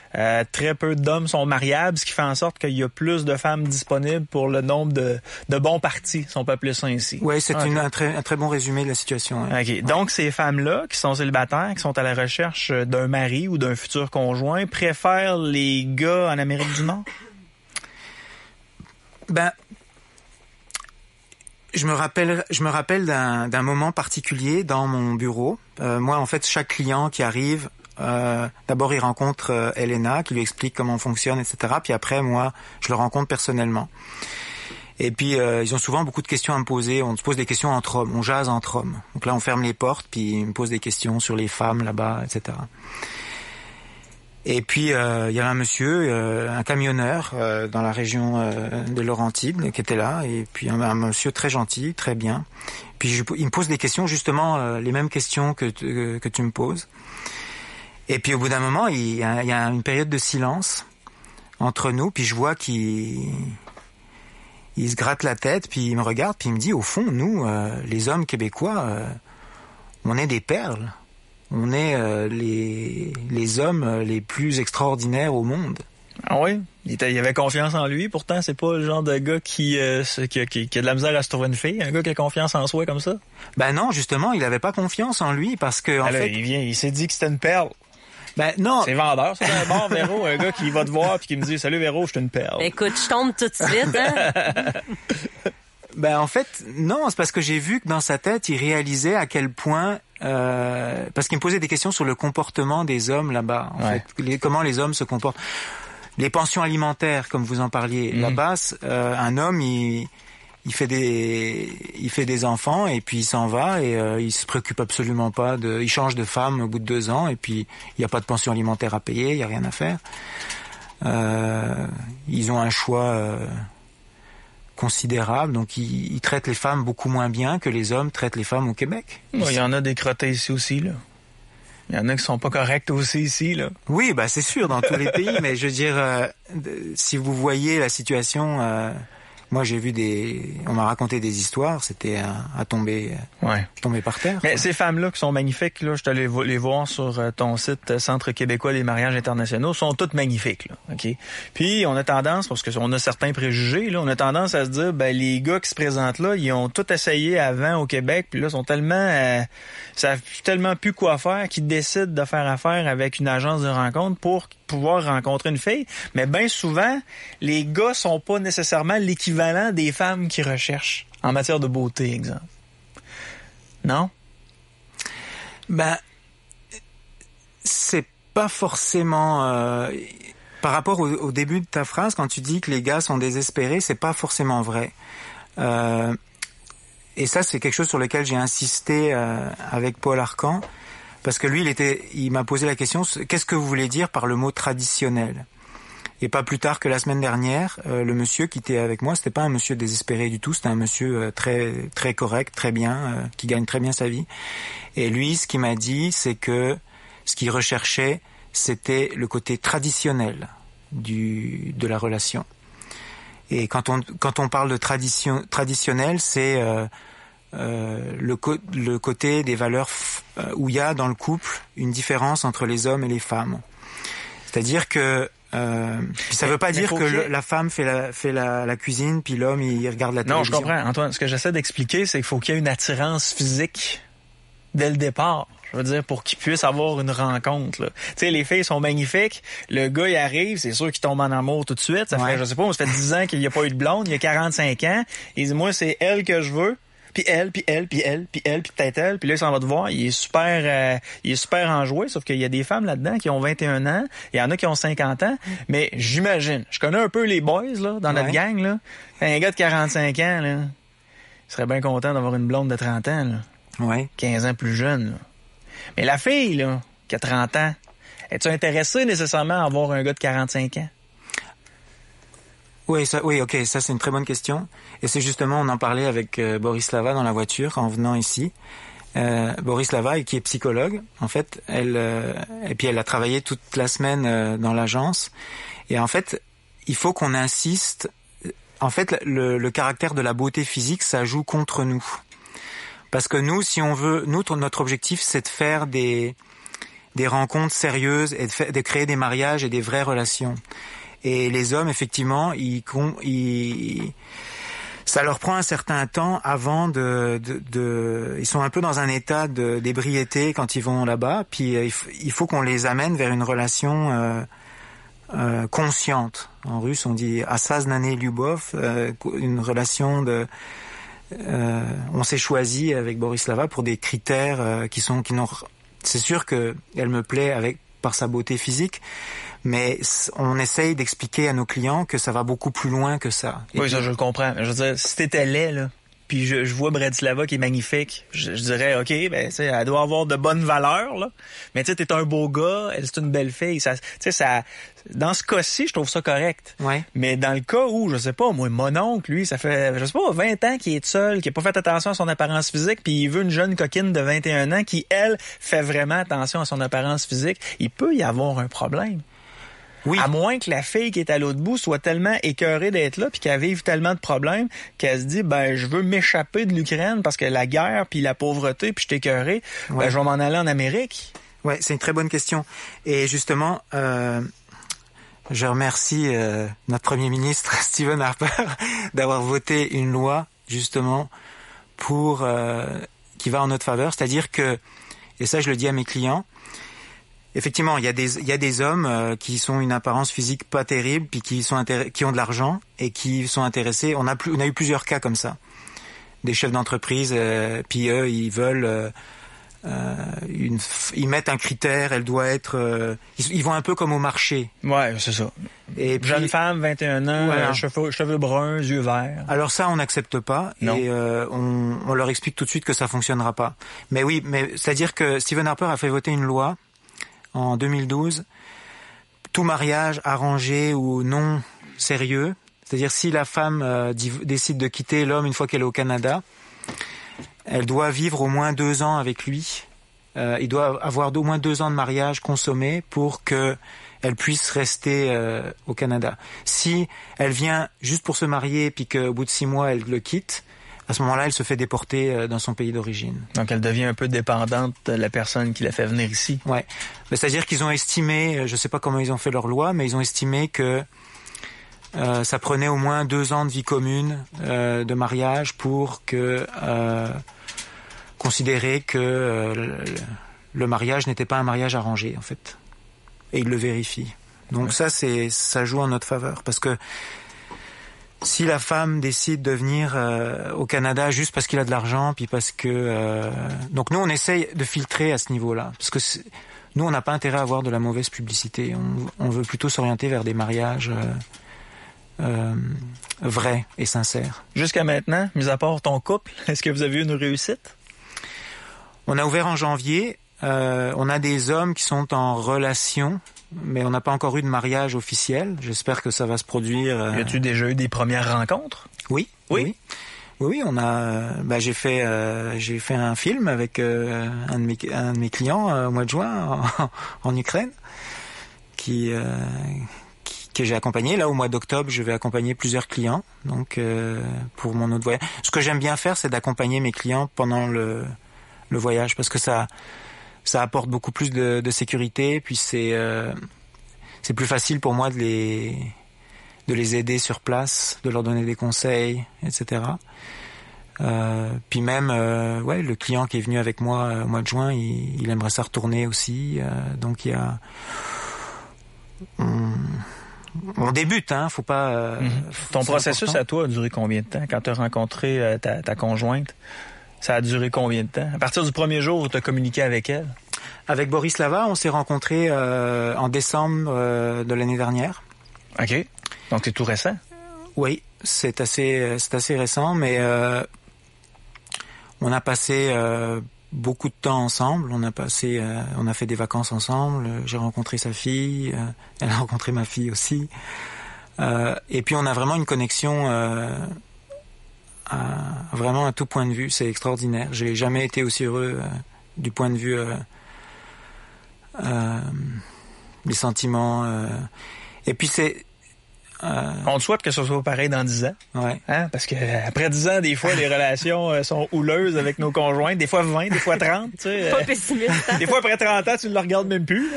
Très peu d'hommes sont mariables, ce qui fait en sorte qu'il y a plus de femmes disponibles pour le nombre de bons partis, si on peut appeler ça ainsi. Oui, c'est un très bon résumé de la situation. Hein. OK. Donc, ces femmes-là, qui sont célibataires, qui sont à la recherche d'un mari ou d'un futur conjoint, préfèrent les gars en Amérique du Nord? Je me rappelle d'un moment particulier dans mon bureau. Moi, en fait, chaque client qui arrive, d'abord il rencontre Elena, qui lui explique comment on fonctionne, etc. Puis après, moi, je le rencontre personnellement. Et puis, ils ont souvent beaucoup de questions à me poser. On se pose des questions entre hommes, on jase entre hommes. Donc là, on ferme les portes, puis ils me posent des questions sur les femmes là-bas, etc. Et puis, il y avait un monsieur, un camionneur dans la région de Laurentides qui était là. Et puis, un monsieur très gentil, très bien. Puis, il me pose des questions, justement, les mêmes questions que tu me poses. Et puis, au bout d'un moment, il y a une période de silence entre nous. Puis, je vois qu'il se gratte la tête, puis il me regarde, puis il me dit, au fond, nous, les hommes québécois, on est des perles. On est les hommes les plus extraordinaires au monde. Ah oui? Il avait confiance en lui. Pourtant, c'est pas le genre de gars qui a de la misère à se trouver une fille. Un gars qui a confiance en soi comme ça. Ben non, justement, il avait pas confiance en lui parce que en fait, il s'est dit que c'était une perle. Ben non. C'est vendeur, c'est un bon Véro, un gars qui va te voir puis qui me dit salut Véro, je suis une perle. Écoute, je tombe tout de suite. Hein? Ben en fait, non, c'est parce que j'ai vu que dans sa tête, il réalisait à quel point parce qu'il me posait des questions sur le comportement des hommes là-bas. En fait, comment les hommes se comportent. Les pensions alimentaires, comme vous en parliez, là-bas, un homme, il il fait des enfants et puis il s'en va et il se préoccupe absolument pas il change de femme au bout de 2 ans et puis il y a pas de pension alimentaire à payer, il y a rien à faire. Ils ont un choix considérable, donc ils traitent les femmes beaucoup moins bien que les hommes traitent les femmes au Québec. Il y en a des crottés ici aussi, là. Il y en a qui sont pas corrects aussi ici, là. Oui, bah c'est sûr, dans tous les pays, mais je veux dire, si vous voyez la situation, moi j'ai vu on m'a raconté des histoires, c'était à tomber par terre. Mais ces femmes-là qui sont magnifiques, là, je suis allé les voir sur ton site Centre québécois des mariages internationaux, sont toutes magnifiques, là, ok. Puis on a tendance, parce qu'on a certains préjugés, là, on a tendance à se dire, ben les gars qui se présentent là, ils ont tout essayé avant au Québec, puis là sont tellement, savent tellement plus quoi faire qu'ils décident de faire affaire avec une agence de rencontre pour pouvoir rencontrer une fille. Mais bien souvent, les gars sont pas nécessairement l'équivalent des femmes qu'ils recherchent en matière de beauté, exemple. Non? Ben, c'est pas forcément... par rapport au début de ta phrase, quand tu dis que les gars sont désespérés, c'est pas forcément vrai. Et ça, c'est quelque chose sur lequel j'ai insisté avec Paul Arcand, parce que lui, il m'a posé la question, qu'est-ce que vous voulez dire par le mot traditionnel? Et pas plus tard que la semaine dernière, le monsieur qui était avec moi, c'était pas un monsieur désespéré du tout, c'était un monsieur très très correct, très bien, qui gagne très bien sa vie. Et lui, ce qu'il m'a dit, c'est que ce qu'il recherchait, c'était le côté traditionnel de la relation. Et quand on parle de traditionnel, c'est le côté des valeurs où il y a dans le couple une différence entre les hommes et les femmes. C'est-à-dire que ça veut pas dire que la femme fait la cuisine puis l'homme il regarde la télévision. Non, je comprends, Antoine. Ce que j'essaie d'expliquer, c'est qu'il faut qu'il y ait une attirance physique dès le départ. Je veux dire, pour qu'ils puissent avoir une rencontre, là. Tu sais, les filles sont magnifiques. Le gars, il arrive, c'est sûr qu'il tombe en amour tout de suite. Ça fait, je sais pas, ça fait 10 ans qu'il n'y a pas eu de blonde. Il a 45 ans. Il dit, moi, c'est elle que je veux. Puis elle, puis elle, puis elle, puis elle, puis peut-être elle. Puis là, il s'en va te voir. Il est super enjoué. Sauf qu'il y a des femmes là-dedans qui ont 21 ans. Il y en a qui ont 50 ans. Mais j'imagine, je connais un peu les boys, là, dans notre gang, là. Un gars de 45 ans, là, il serait bien content d'avoir une blonde de 30 ans, là. Ouais. 15 ans plus jeune, là. Mais la fille, là, qui a 30 ans, es-tu intéressé nécessairement à avoir un gars de 45 ans? Oui, ok, ça c'est une très bonne question. Et c'est justement, on en parlait avec Boris Lava dans la voiture en venant ici. Boris Lava, qui est psychologue, en fait, et puis elle a travaillé toute la semaine dans l'agence. Et en fait, il faut qu'on insiste. En fait, le caractère de la beauté physique, ça joue contre nous. Parce que nous, si on veut, notre objectif, c'est de faire des rencontres sérieuses et de créer des mariages et des vraies relations. Et les hommes, effectivement, ça leur prend un certain temps avant ils sont un peu dans un état d'ébriété quand ils vont là-bas. Puis il faut qu'on les amène vers une relation consciente. En russe, on dit assaznane lyubov, une relation on s'est choisi avec Boris Lava pour des critères c'est sûr que elle me plaît par sa beauté physique, mais on essaye d'expliquer à nos clients que ça va beaucoup plus loin que ça. Oui, ça je le comprends. Je veux dire, si t'étais laid, là, puis je vois Bratislava qui est magnifique, je dirais, OK, ben, tu sais, elle doit avoir de bonnes valeurs, là. Mais tu sais, t'es un beau gars, elle, c'est une belle fille. Ça, tu sais, ça, dans ce cas-ci, je trouve ça correct. Ouais. Mais dans le cas où, je sais pas, moi, mon oncle, lui, ça fait, je sais pas, 20 ans qu'il est seul, qu'il a pas fait attention à son apparence physique, puis il veut une jeune coquine de 21 ans qui, elle, fait vraiment attention à son apparence physique, il peut y avoir un problème. Oui. À moins que la fille qui est à l'autre bout soit tellement écœurée d'être là puis qu'elle vive tellement de problèmes qu'elle se dit, ben, je veux m'échapper de l'Ukraine parce que la guerre puis la pauvreté puis je suis écœurée, ben, je vais m'en aller en Amérique. Ouais, c'est une très bonne question. Et justement, je remercie notre Premier ministre, Stephen Harper, d'avoir voté une loi, justement, qui va en notre faveur. C'est-à-dire que, et ça je le dis à mes clients, effectivement, il y a des hommes qui sont une apparence physique pas terrible, puis qui ont de l'argent et qui sont intéressés. On a eu plusieurs cas comme ça, des chefs d'entreprise, puis eux, ils veulent ils mettent un critère, elle doit être... ils vont un peu comme au marché. Ouais, c'est ça. Et puis, jeune femme, 21 ans, voilà. cheveux bruns, yeux verts. Alors ça, on n'accepte pas. Non. Et on leur explique tout de suite que ça fonctionnera pas. Mais oui, c'est-à-dire que Stephen Harper a fait voter une loi en 2012. Tout mariage arrangé ou non sérieux, c'est-à-dire si la femme décide de quitter l'homme une fois qu'elle est au Canada, elle doit vivre au moins 2 ans avec lui. Il doit avoir au moins 2 ans de mariage consommé pour que elle puisse rester au Canada. Si elle vient juste pour se marier puis qu'au bout de 6 mois elle le quitte, à ce moment-là elle se fait déporter dans son pays d'origine. Donc elle devient un peu dépendante de la personne qui l'a fait venir ici. Ouais. C'est-à-dire qu'ils ont estimé, je sais pas comment ils ont fait leur loi, mais ils ont estimé que ça prenait au moins 2 ans de vie commune, de mariage pour que considérer que le mariage n'était pas un mariage arrangé en fait. Et ils le vérifient. Donc ça joue en notre faveur parce que si la femme décide de venir au Canada juste parce qu'il a de l'argent, puis parce que donc nous on essaye de filtrer à ce niveau-là parce que nous on n'a pas intérêt à avoir de la mauvaise publicité. On veut plutôt s'orienter vers des mariages vrais et sincères. Jusqu'à maintenant, mis à part ton couple, est-ce que vous avez eu une réussite? On a ouvert en janvier. On a des hommes qui sont en relation, mais on n'a pas encore eu de mariage officiel. J'espère que ça va se produire. As-tu déjà eu des premières rencontres? Oui. On a. J'ai fait un film avec un de mes clients au mois de juin en Ukraine, que j'ai accompagné. Là, au mois d'octobre, je vais accompagner plusieurs clients. Donc, pour mon autre voyage. Ce que j'aime bien faire, c'est d'accompagner mes clients pendant le voyage, parce que ça apporte beaucoup plus de sécurité, puis c'est plus facile pour moi de les aider sur place, de leur donner des conseils, etc. Puis même, le client qui est venu avec moi au mois de juin, il aimerait ça retourner aussi. Donc il y a... On débute, hein, faut pas... Ton processus à toi a duré combien de temps quand tu as rencontré ta conjointe? Ça a duré combien de temps? À partir du premier jour où tu as communiqué avec elle? Avec Boris Lava, on s'est rencontrés en décembre de l'année dernière. OK. Donc c'est tout récent? Oui, c'est assez récent, mais on a passé beaucoup de temps ensemble. On a fait des vacances ensemble. J'ai rencontré sa fille. Elle a rencontré ma fille aussi. Et puis on a vraiment une connexion... vraiment à tout point de vue, c'est extraordinaire. J'ai jamais été aussi heureux du point de vue des sentiments. Et puis c'est... On te souhaite que ce soit pareil dans 10 ans. Ouais. Hein? Parce que après 10 ans, des fois, les relations sont houleuses avec nos conjoints. Des fois 20, des fois 30. Tu sais, pas pessimiste. Des fois, après 30 ans, tu ne le regardes même plus.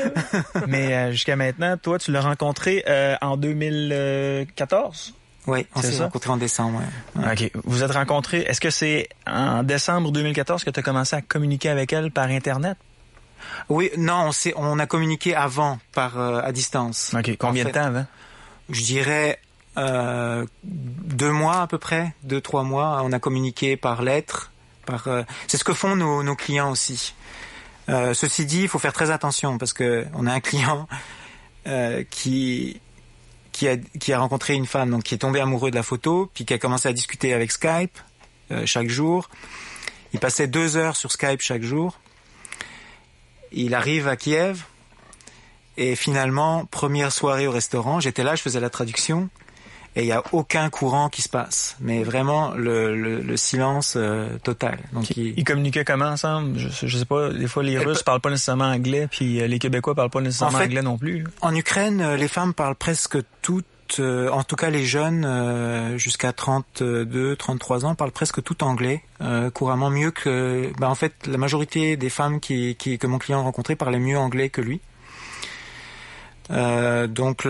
Mais jusqu'à maintenant, toi, tu l'as rencontré en 2014? Oui, on s'est rencontrés en décembre. Ouais. OK. Vous êtes rencontrés. Est-ce que c'est en décembre 2014 que tu as commencé à communiquer avec elle par Internet? Oui, non, on a communiqué avant, à distance. OK. Combien de temps avant? Je dirais 2 mois à peu près, 2-3 mois. On a communiqué par lettre. C'est ce que font nos clients aussi. Ceci dit, il faut faire très attention parce que on a un client qui a rencontré une femme, donc qui est tombé amoureux de la photo, puis qui a commencé à discuter avec Skype chaque jour. Il passait 2 heures sur Skype chaque jour. Il arrive à Kiev et finalement, première soirée au restaurant, j'étais là, je faisais la traduction et il y a aucun courant qui se passe, mais vraiment le silence total. Donc ils communiquaient comment ensemble? Je sais pas, des fois les Russes parlent pas nécessairement anglais, puis les Québécois parlent pas nécessairement anglais non plus. En Ukraine, les femmes parlent presque toutes, en tout cas les jeunes jusqu'à 32, 33 ans parlent presque tout anglais, couramment mieux que... en fait, la majorité des femmes que mon client a rencontrées parlaient mieux anglais que lui. Donc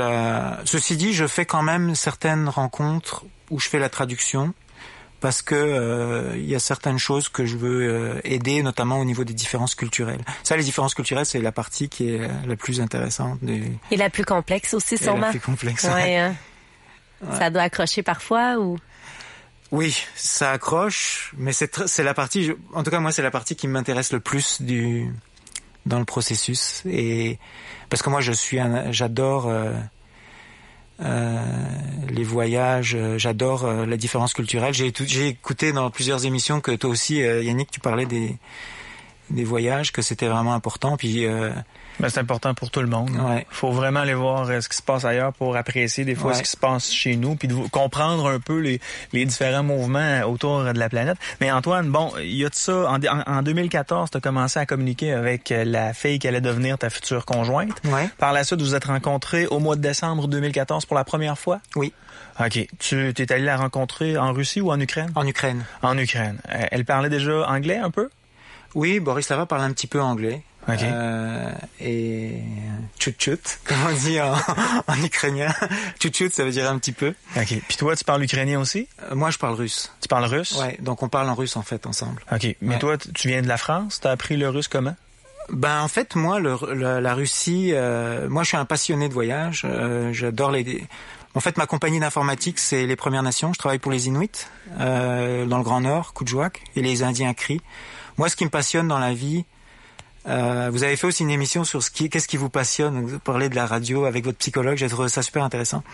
ceci dit, je fais quand même certaines rencontres où je fais la traduction parce que il y a certaines choses que je veux aider, notamment au niveau des différences culturelles. Ça, les différences culturelles, c'est la partie qui est la plus intéressante. Et la plus complexe aussi, sûrement. La plus complexe. Ouais. Ça doit accrocher parfois ou... Oui, ça accroche, mais c'est la partie, en tout cas moi c'est la partie qui m'intéresse le plus dans le processus, et parce que moi j'adore les voyages, j'adore la différence culturelle. J'ai écouté dans plusieurs émissions que toi aussi, Yannick, tu parlais des voyages, que c'était vraiment important. Puis c'est important pour tout le monde. Ouais. Faut vraiment aller voir ce qui se passe ailleurs pour apprécier des fois ce qui se passe chez nous, puis de comprendre un peu les différents mouvements autour de la planète. Mais Antoine, bon, il y a de ça. En 2014, tu as commencé à communiquer avec la fille qui allait devenir ta future conjointe. Ouais. Par la suite, vous vous êtes rencontrés au mois de décembre 2014 pour la première fois? Oui. OK. Tu t'es allé la rencontrer en Russie ou en Ukraine? En Ukraine. En Ukraine. Elle parlait déjà anglais un peu? Oui, Borislava parle un petit peu anglais. OK. Et tchut-tchut, comme on dit en ukrainien. Tchut-tchut, ça veut dire un petit peu. OK. Puis toi, tu parles ukrainien aussi? Moi, je parle russe. Tu parles russe? Ouais, donc on parle en russe en fait ensemble. OK. Mais toi, tu viens de la France? T'as appris le russe comment? Ben en fait, moi, la Russie, moi, je suis un passionné de voyage. J'adore En fait, ma compagnie d'informatique, c'est les Premières Nations. Je travaille pour les Inuits dans le Grand Nord, Kujawak, et les Indiens Cris. Moi, ce qui me passionne dans la vie, vous avez fait aussi une émission sur qu'est-ce qui vous passionne. Vous parlez de la radio avec votre psychologue. J'ai trouvé ça super intéressant.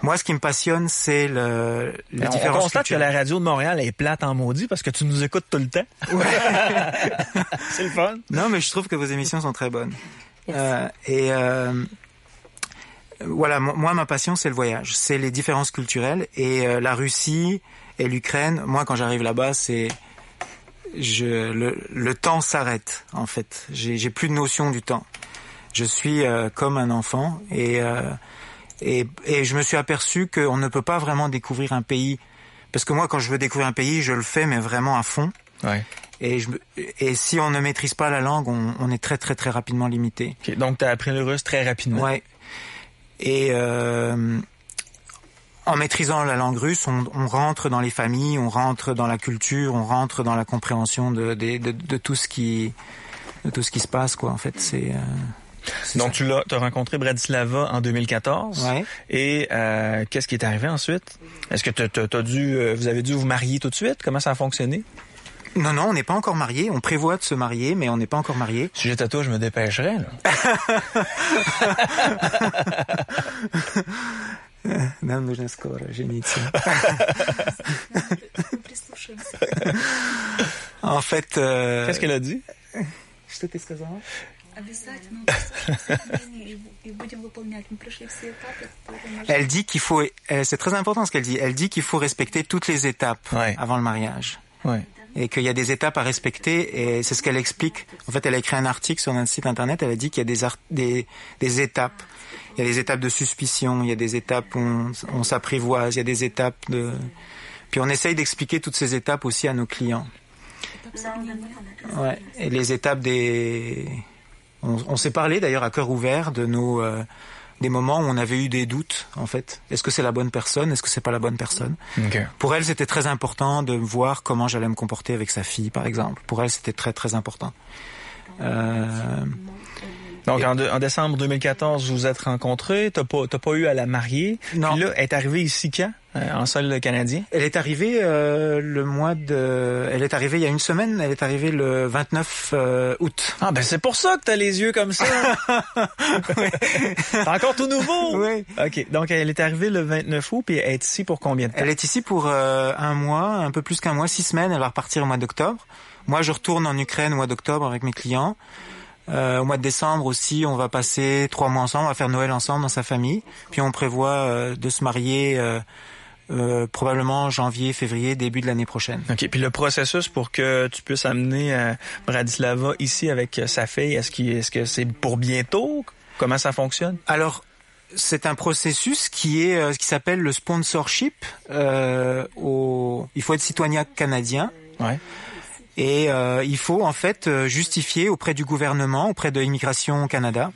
Moi, ce qui me passionne, c'est les différences culturelles. On constate que la radio de Montréal est plate en maudit parce que tu nous écoutes tout le temps. Ouais. C'est le fun. Non, mais je trouve que vos émissions sont très bonnes. Voilà, moi, ma passion, c'est le voyage. C'est les différences culturelles. Et la Russie et l'Ukraine, moi, quand j'arrive là-bas, le temps s'arrête, en fait. J'ai plus de notion du temps. Je suis comme un enfant et je me suis aperçu qu'on ne peut pas vraiment découvrir un pays, parce que moi, quand je veux découvrir un pays, je le fais, mais vraiment à fond. Ouais. Et si on ne maîtrise pas la langue, on est très très très rapidement limité. Okay, donc tu as appris le russe très rapidement. Ouais. Et en maîtrisant la langue russe, on rentre dans les familles, on rentre dans la culture, on rentre dans la compréhension de tout ce qui se passe, quoi. En fait, donc tu as rencontré Bratislava en 2014. Ouais. Et qu'est-ce qui est arrivé ensuite? Est-ce que vous avez dû vous marier tout de suite? Comment ça a fonctionné? Non, on n'est pas encore mariés. On prévoit de se marier, mais on n'est pas encore mariés. Si j'étais toi, je me dépêcherais, là. Нам нужно скоро жениться. En fait... Qu'est-ce qu'elle a dit? Что ты сказала? Elle dit qu'il faut... C'est très important ce qu'elle dit. Elle dit qu'il faut respecter toutes les étapes avant le mariage. Ouais. Et qu'il y a des étapes à respecter, et c'est ce qu'elle explique. En fait, elle a écrit un article sur un site internet, elle a dit qu'il y a des étapes. Il y a des étapes de suspicion, il y a des étapes où on s'apprivoise, il y a des étapes de... Puis on essaye d'expliquer toutes ces étapes aussi à nos clients. Ouais. Et les étapes on s'est parlé d'ailleurs à cœur ouvert de des moments où on avait eu des doutes, en fait. Est-ce que c'est la bonne personne? Est-ce que c'est pas la bonne personne? Okay. Pour elle, c'était très important de voir comment j'allais me comporter avec sa fille, par exemple. Pour elle, c'était très, très important. Donc, en décembre 2014, vous vous êtes rencontrés. T'as pas eu à la marier. Non. Puis là, elle est arrivée ici quand? En sol canadien? Elle est arrivée elle est arrivée il y a une semaine. Elle est arrivée le 29 août. Ah, ben c'est pour ça que t'as les yeux comme ça. Oui. C'est encore tout nouveau. Oui. OK. Donc, elle est arrivée le 29 août, puis elle est ici pour combien de temps? Elle est ici pour un mois, un peu plus qu'un mois, 6 semaines. Elle va repartir au mois d'octobre. Moi, je retourne en Ukraine au mois d'octobre avec mes clients. Au mois de décembre aussi, on va passer 3 mois ensemble, on va faire Noël ensemble dans sa famille. Puis on prévoit de se marier probablement janvier, février, début de l'année prochaine. OK. Puis le processus pour que tu puisses amener Bratislava ici avec sa fille, est-ce que c'est pour bientôt? Comment ça fonctionne? Alors, c'est un processus qui s'appelle le sponsorship. Il faut être citoyen canadien. Ouais. Et il faut en fait justifier auprès du gouvernement, auprès de Immigration Canada,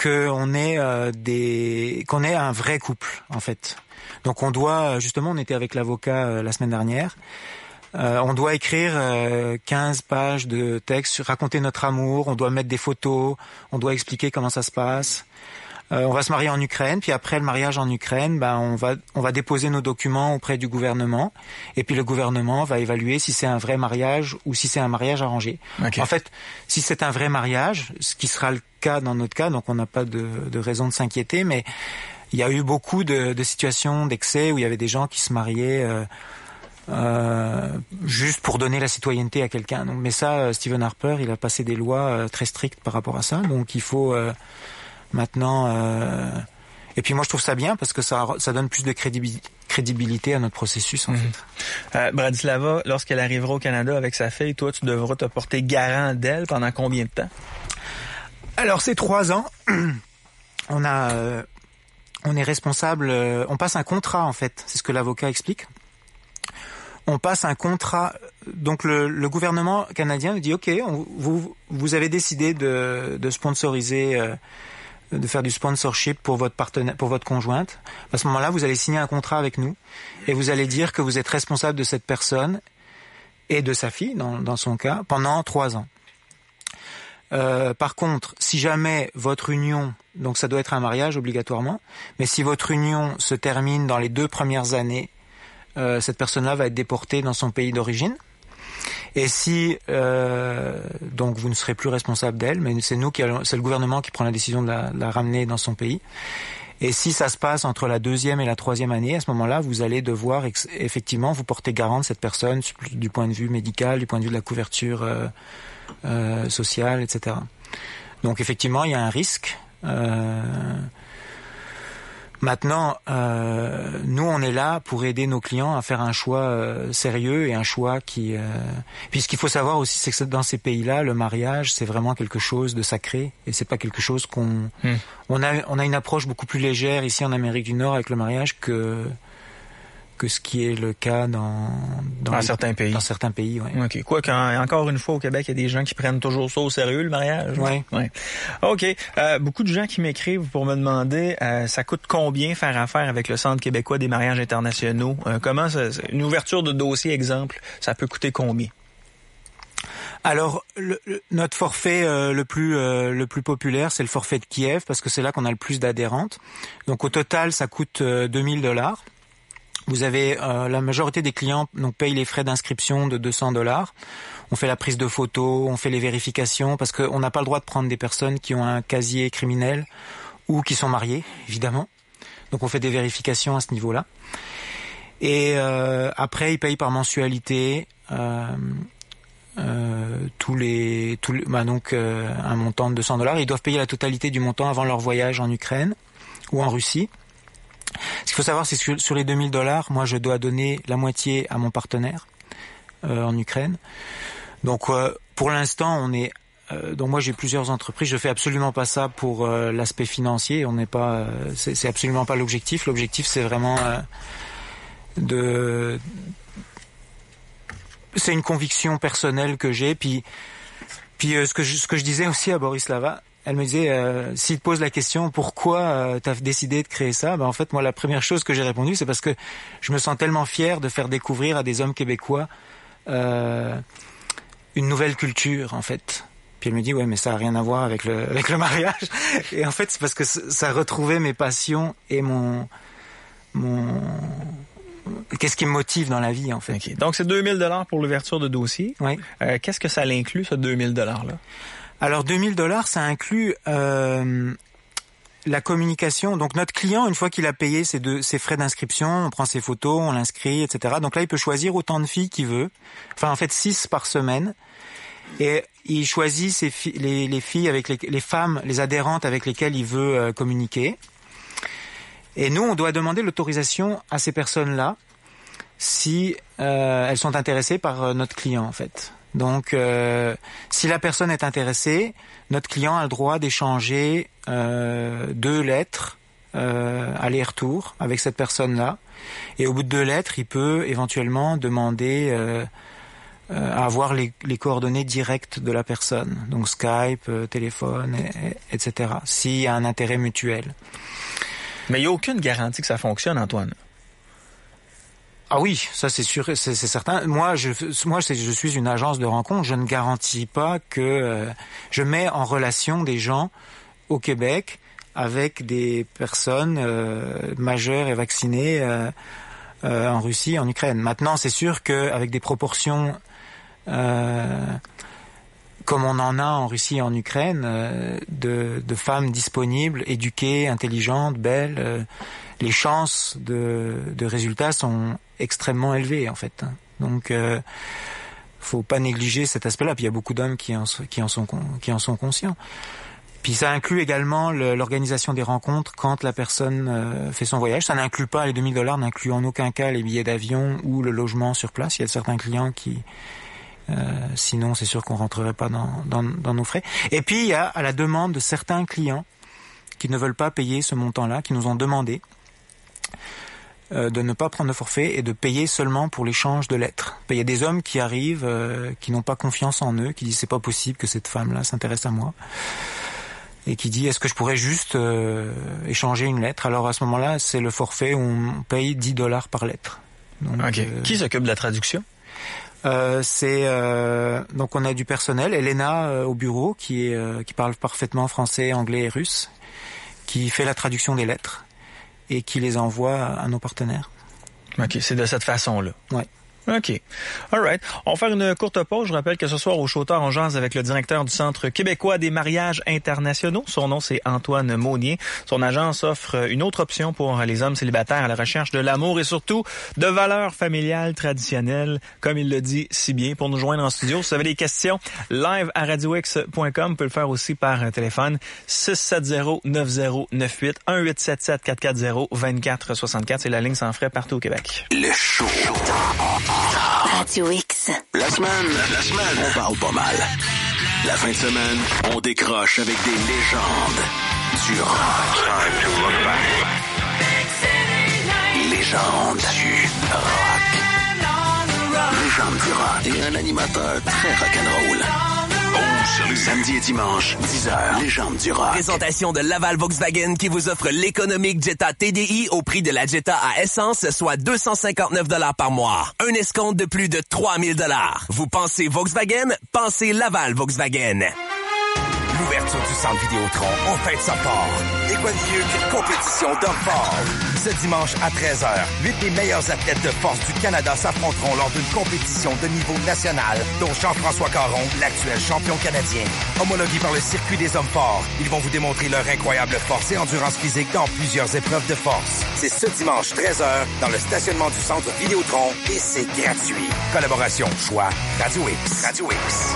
qu'on est un vrai couple en fait. Donc on doit, justement, on était avec l'avocat la semaine dernière. On doit écrire 15 pages de texte, raconter notre amour. On doit mettre des photos. On doit expliquer comment ça se passe. On va se marier en Ukraine, puis après le mariage en Ukraine, on va déposer nos documents auprès du gouvernement, et puis le gouvernement va évaluer si c'est un vrai mariage ou si c'est un mariage arrangé. Okay. En fait, si c'est un vrai mariage, ce qui sera le cas dans notre cas, donc on n'a pas de raison de s'inquiéter, mais il y a eu beaucoup de situations d'excès où il y avait des gens qui se mariaient juste pour donner la citoyenneté à quelqu'un. Donc, mais ça, Stephen Harper, il a passé des lois très strictes par rapport à ça, donc il faut maintenant, et puis moi je trouve ça bien parce que ça donne plus de crédibilité à notre processus en fait. Bratislava, lorsqu'elle arrivera au Canada avec sa fille, toi tu devras te porter garant d'elle pendant combien de temps? Alors c'est 3 ans. On est responsable, on passe un contrat en fait, c'est ce que l'avocat explique. On passe un contrat, donc le gouvernement canadien nous dit ok, vous avez décidé de sponsoriser, de faire du sponsorship pour votre partenaire, pour votre conjointe. À ce moment-là, vous allez signer un contrat avec nous et vous allez dire que vous êtes responsable de cette personne et de sa fille, dans son cas, pendant 3 ans. Par contre, si jamais votre union, donc ça doit être un mariage obligatoirement, mais si votre union se termine dans les 2 premières années, cette personne-là va être déportée dans son pays d'origine. Et si donc vous ne serez plus responsable d'elle, mais c'est le gouvernement qui prend la décision de la ramener dans son pays. Et si ça se passe entre la 2e et la 3e année, à ce moment-là, vous allez devoir effectivement vous porter garant de cette personne du point de vue médical, du point de vue de la couverture sociale, etc. Donc effectivement, il y a un risque. Maintenant, nous, on est là pour aider nos clients à faire un choix sérieux et un choix qui... Puis ce qu'il faut savoir aussi, c'est que dans ces pays-là, le mariage, c'est vraiment quelque chose de sacré et c'est pas quelque chose qu'on... On a une approche beaucoup plus légère ici en Amérique du Nord avec le mariage que ce qui est le cas dans certains pays. Dans certains pays, oui. OK. Quoi encore une fois, au Québec, il y a des gens qui prennent toujours ça au sérieux, le mariage. Oui. Ouais. OK. Beaucoup de gens qui m'écrivent pour me demander, ça coûte combien faire affaire avec le Centre québécois des mariages internationaux? Comment une ouverture de dossier, exemple, ça peut coûter combien? Alors, notre forfait le plus populaire, c'est le forfait de Kiev, parce que c'est là qu'on a le plus d'adhérentes. Donc, au total, ça coûte $2,000. Vous avez la majorité des clients donc payent les frais d'inscription de $200. On fait la prise de photos, on fait les vérifications parce qu'on n'a pas le droit de prendre des personnes qui ont un casier criminel ou qui sont mariées, évidemment. Donc on fait des vérifications à ce niveau-là. Et après ils payent par mensualité un montant de $200. Ils doivent payer la totalité du montant avant leur voyage en Ukraine ou en Russie. Ce qu'il faut savoir, c'est que sur les $2,000, moi, je dois donner la moitié à mon partenaire en Ukraine. Donc, pour l'instant, donc moi, j'ai plusieurs entreprises. Je fais absolument pas ça pour l'aspect financier. On n'est pas, c'est absolument pas l'objectif. L'objectif, c'est vraiment c'est une conviction personnelle que j'ai. Puis ce que je disais aussi à Borislava. Elle me disait, s'il te pose la question, pourquoi tu as décidé de créer ça? En fait, moi, la première chose que j'ai répondu, c'est parce que je me sens tellement fier de faire découvrir à des hommes québécois une nouvelle culture, en fait. Puis elle me dit, ouais, mais ça a rien à voir avec le mariage. Et en fait, c'est parce que ça retrouvait mes passions et qu'est-ce qui me motive dans la vie, en fait. Okay. Donc, c'est $2,000 pour l'ouverture de dossier. Oui. Qu'est-ce que ça l'inclut, ce $2,000-là? Alors $2,000, ça inclut la communication. Donc notre client, une fois qu'il a payé ses frais d'inscription, on prend ses photos, on l'inscrit, etc. Donc là, il peut choisir autant de filles qu'il veut. Enfin, en fait, 6 par semaine. Et il choisit les filles avec les femmes, les adhérentes avec lesquelles il veut communiquer. Et nous, on doit demander l'autorisation à ces personnes-là si elles sont intéressées par notre client, en fait. Donc, si la personne est intéressée, notre client a le droit d'échanger 2 lettres aller-retour avec cette personne-là. Et au bout de 2 lettres, il peut éventuellement demander à avoir les coordonnées directes de la personne. Donc Skype, téléphone, etc. S'il y a un intérêt mutuel. Mais il n'y a aucune garantie que ça fonctionne, Antoine. Ah oui, ça c'est sûr, c'est certain. Moi, je suis une agence de rencontre. Je ne garantis pas que je mets en relation des gens au Québec avec des personnes majeures et vaccinées en Russie et en Ukraine. Maintenant, c'est sûr qu'avec des proportions comme on en a en Russie et en Ukraine, de femmes disponibles, éduquées, intelligentes, belles, les chances de résultats sont extrêmement élevées en fait. Donc, faut pas négliger cet aspect-là. Puis il y a beaucoup d'hommes qui en sont conscients. Puis ça inclut également l'organisation des rencontres quand la personne fait son voyage. Ça n'inclut pas, les $2000 n'inclut en aucun cas les billets d'avion ou le logement sur place. Il y a certains clients qui... sinon, c'est sûr qu'on rentrerait pas dans nos frais. Et puis, il y a à la demande de certains clients qui ne veulent pas payer ce montant-là, qui nous ont demandé de ne pas prendre de forfait et de payer seulement pour l'échange de lettres. Il y a des hommes qui arrivent, qui n'ont pas confiance en eux, qui disent c'est pas possible que cette femme-là s'intéresse à moi, et qui dit est-ce que je pourrais juste échanger une lettre. Alors à ce moment-là, c'est le forfait où on paye $10 par lettre. Donc, qui s'occupe de la traduction? Donc on a du personnel, Elena au bureau qui parle parfaitement français, anglais et russe, qui fait la traduction des lettres et qui les envoie à nos partenaires. OK, c'est de cette façon-là. Ouais. OK. All right. On va faire une courte pause. Je rappelle que ce soir, au Showtard, on jase avec le directeur du Centre québécois des mariages internationaux. Son nom, c'est Antoine Monnier. Son agence offre une autre option pour les hommes célibataires à la recherche de l'amour et surtout de valeurs familiales traditionnelles, comme il le dit si bien. Pour nous joindre en studio, si vous avez des questions, live à radiox.com. Vous pouvez le faire aussi par téléphone 670-9098 1877-440-2464. C'est la ligne sans frais partout au Québec. Le show. Radio X. La semaine, on parle pas mal. La fin de semaine, on décroche avec des légendes du rock. Légende du rock. Légende du rock. Et un animateur très rock'n'roll. Samedi et dimanche, 10h, Légende du rock. Présentation de Laval Volkswagen qui vous offre l'économique Jetta TDI au prix de la Jetta à essence, soit $259 par mois. Un escompte de plus de $3000. Vous pensez Volkswagen? Pensez Laval Volkswagen. L'ouverture du centre Vidéotron, on fête sa part. Et quoi de mieux qu'une compétition d'hommes forts? Ce dimanche à 13h, 8 des meilleurs athlètes de force du Canada s'affronteront lors d'une compétition de niveau national, dont Jean-François Caron, l'actuel champion canadien. Homologués par le circuit des hommes forts, ils vont vous démontrer leur incroyable force et endurance physique dans plusieurs épreuves de force. C'est ce dimanche 13h dans le stationnement du centre Vidéotron et c'est gratuit. Collaboration Choix Radio X. Radio X.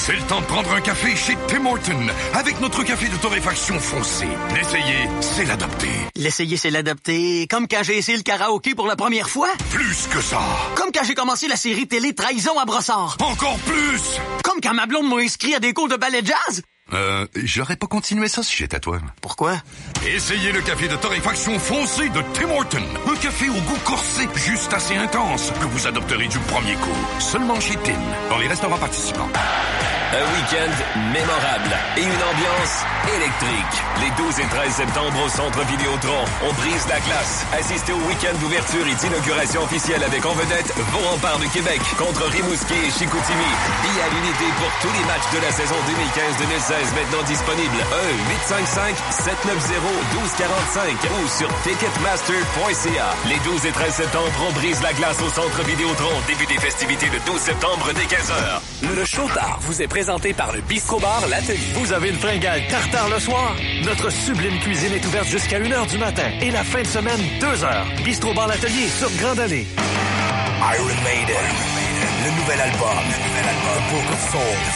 C'est le temps de prendre un café chez Tim Hortons avec notre café de torréfaction foncé. L'essayer, c'est l'adopter. L'essayer, c'est l'adopter. Comme quand j'ai essayé le karaoké pour la première fois. Plus que ça. Comme quand j'ai commencé la série télé Trahison à Brossard. Encore plus. Comme quand ma blonde m'a inscrit à des cours de ballet jazz. J'aurais pas continué ça si j'étais toi. Pourquoi? Essayez le café de torréfaction foncé de Tim Hortons. Un café au goût corsé, juste assez intense, que vous adopterez du premier coup. Seulement chez Tim, dans les restaurants participants. Un week-end mémorable et une ambiance électrique. Les 12 et 13 septembre au Centre Vidéotron, on brise la glace. Assistez au week-end d'ouverture et d'inauguration officielle avec en vedette vos remparts de Québec contre Rimouski et Chicoutimi. Billets à l'unité pour tous les matchs de la saison 2015-2016 maintenant disponibles. 1-855-790-1245 ou sur ticketmaster.ca. Les 12 et 13 septembre, on brise la glace au Centre Vidéotron. Début des festivités le 12 septembre dès 15h. Le Showtard vous est présenté par le Bistro Bar L'Atelier. Vous avez une fringale tartare le soir? Notre sublime cuisine est ouverte jusqu'à 1h du matin. Et la fin de semaine, 2h. Bistro Bar L'Atelier sur Grande Allée. Iron Maiden, le nouvel album, The Book of Souls.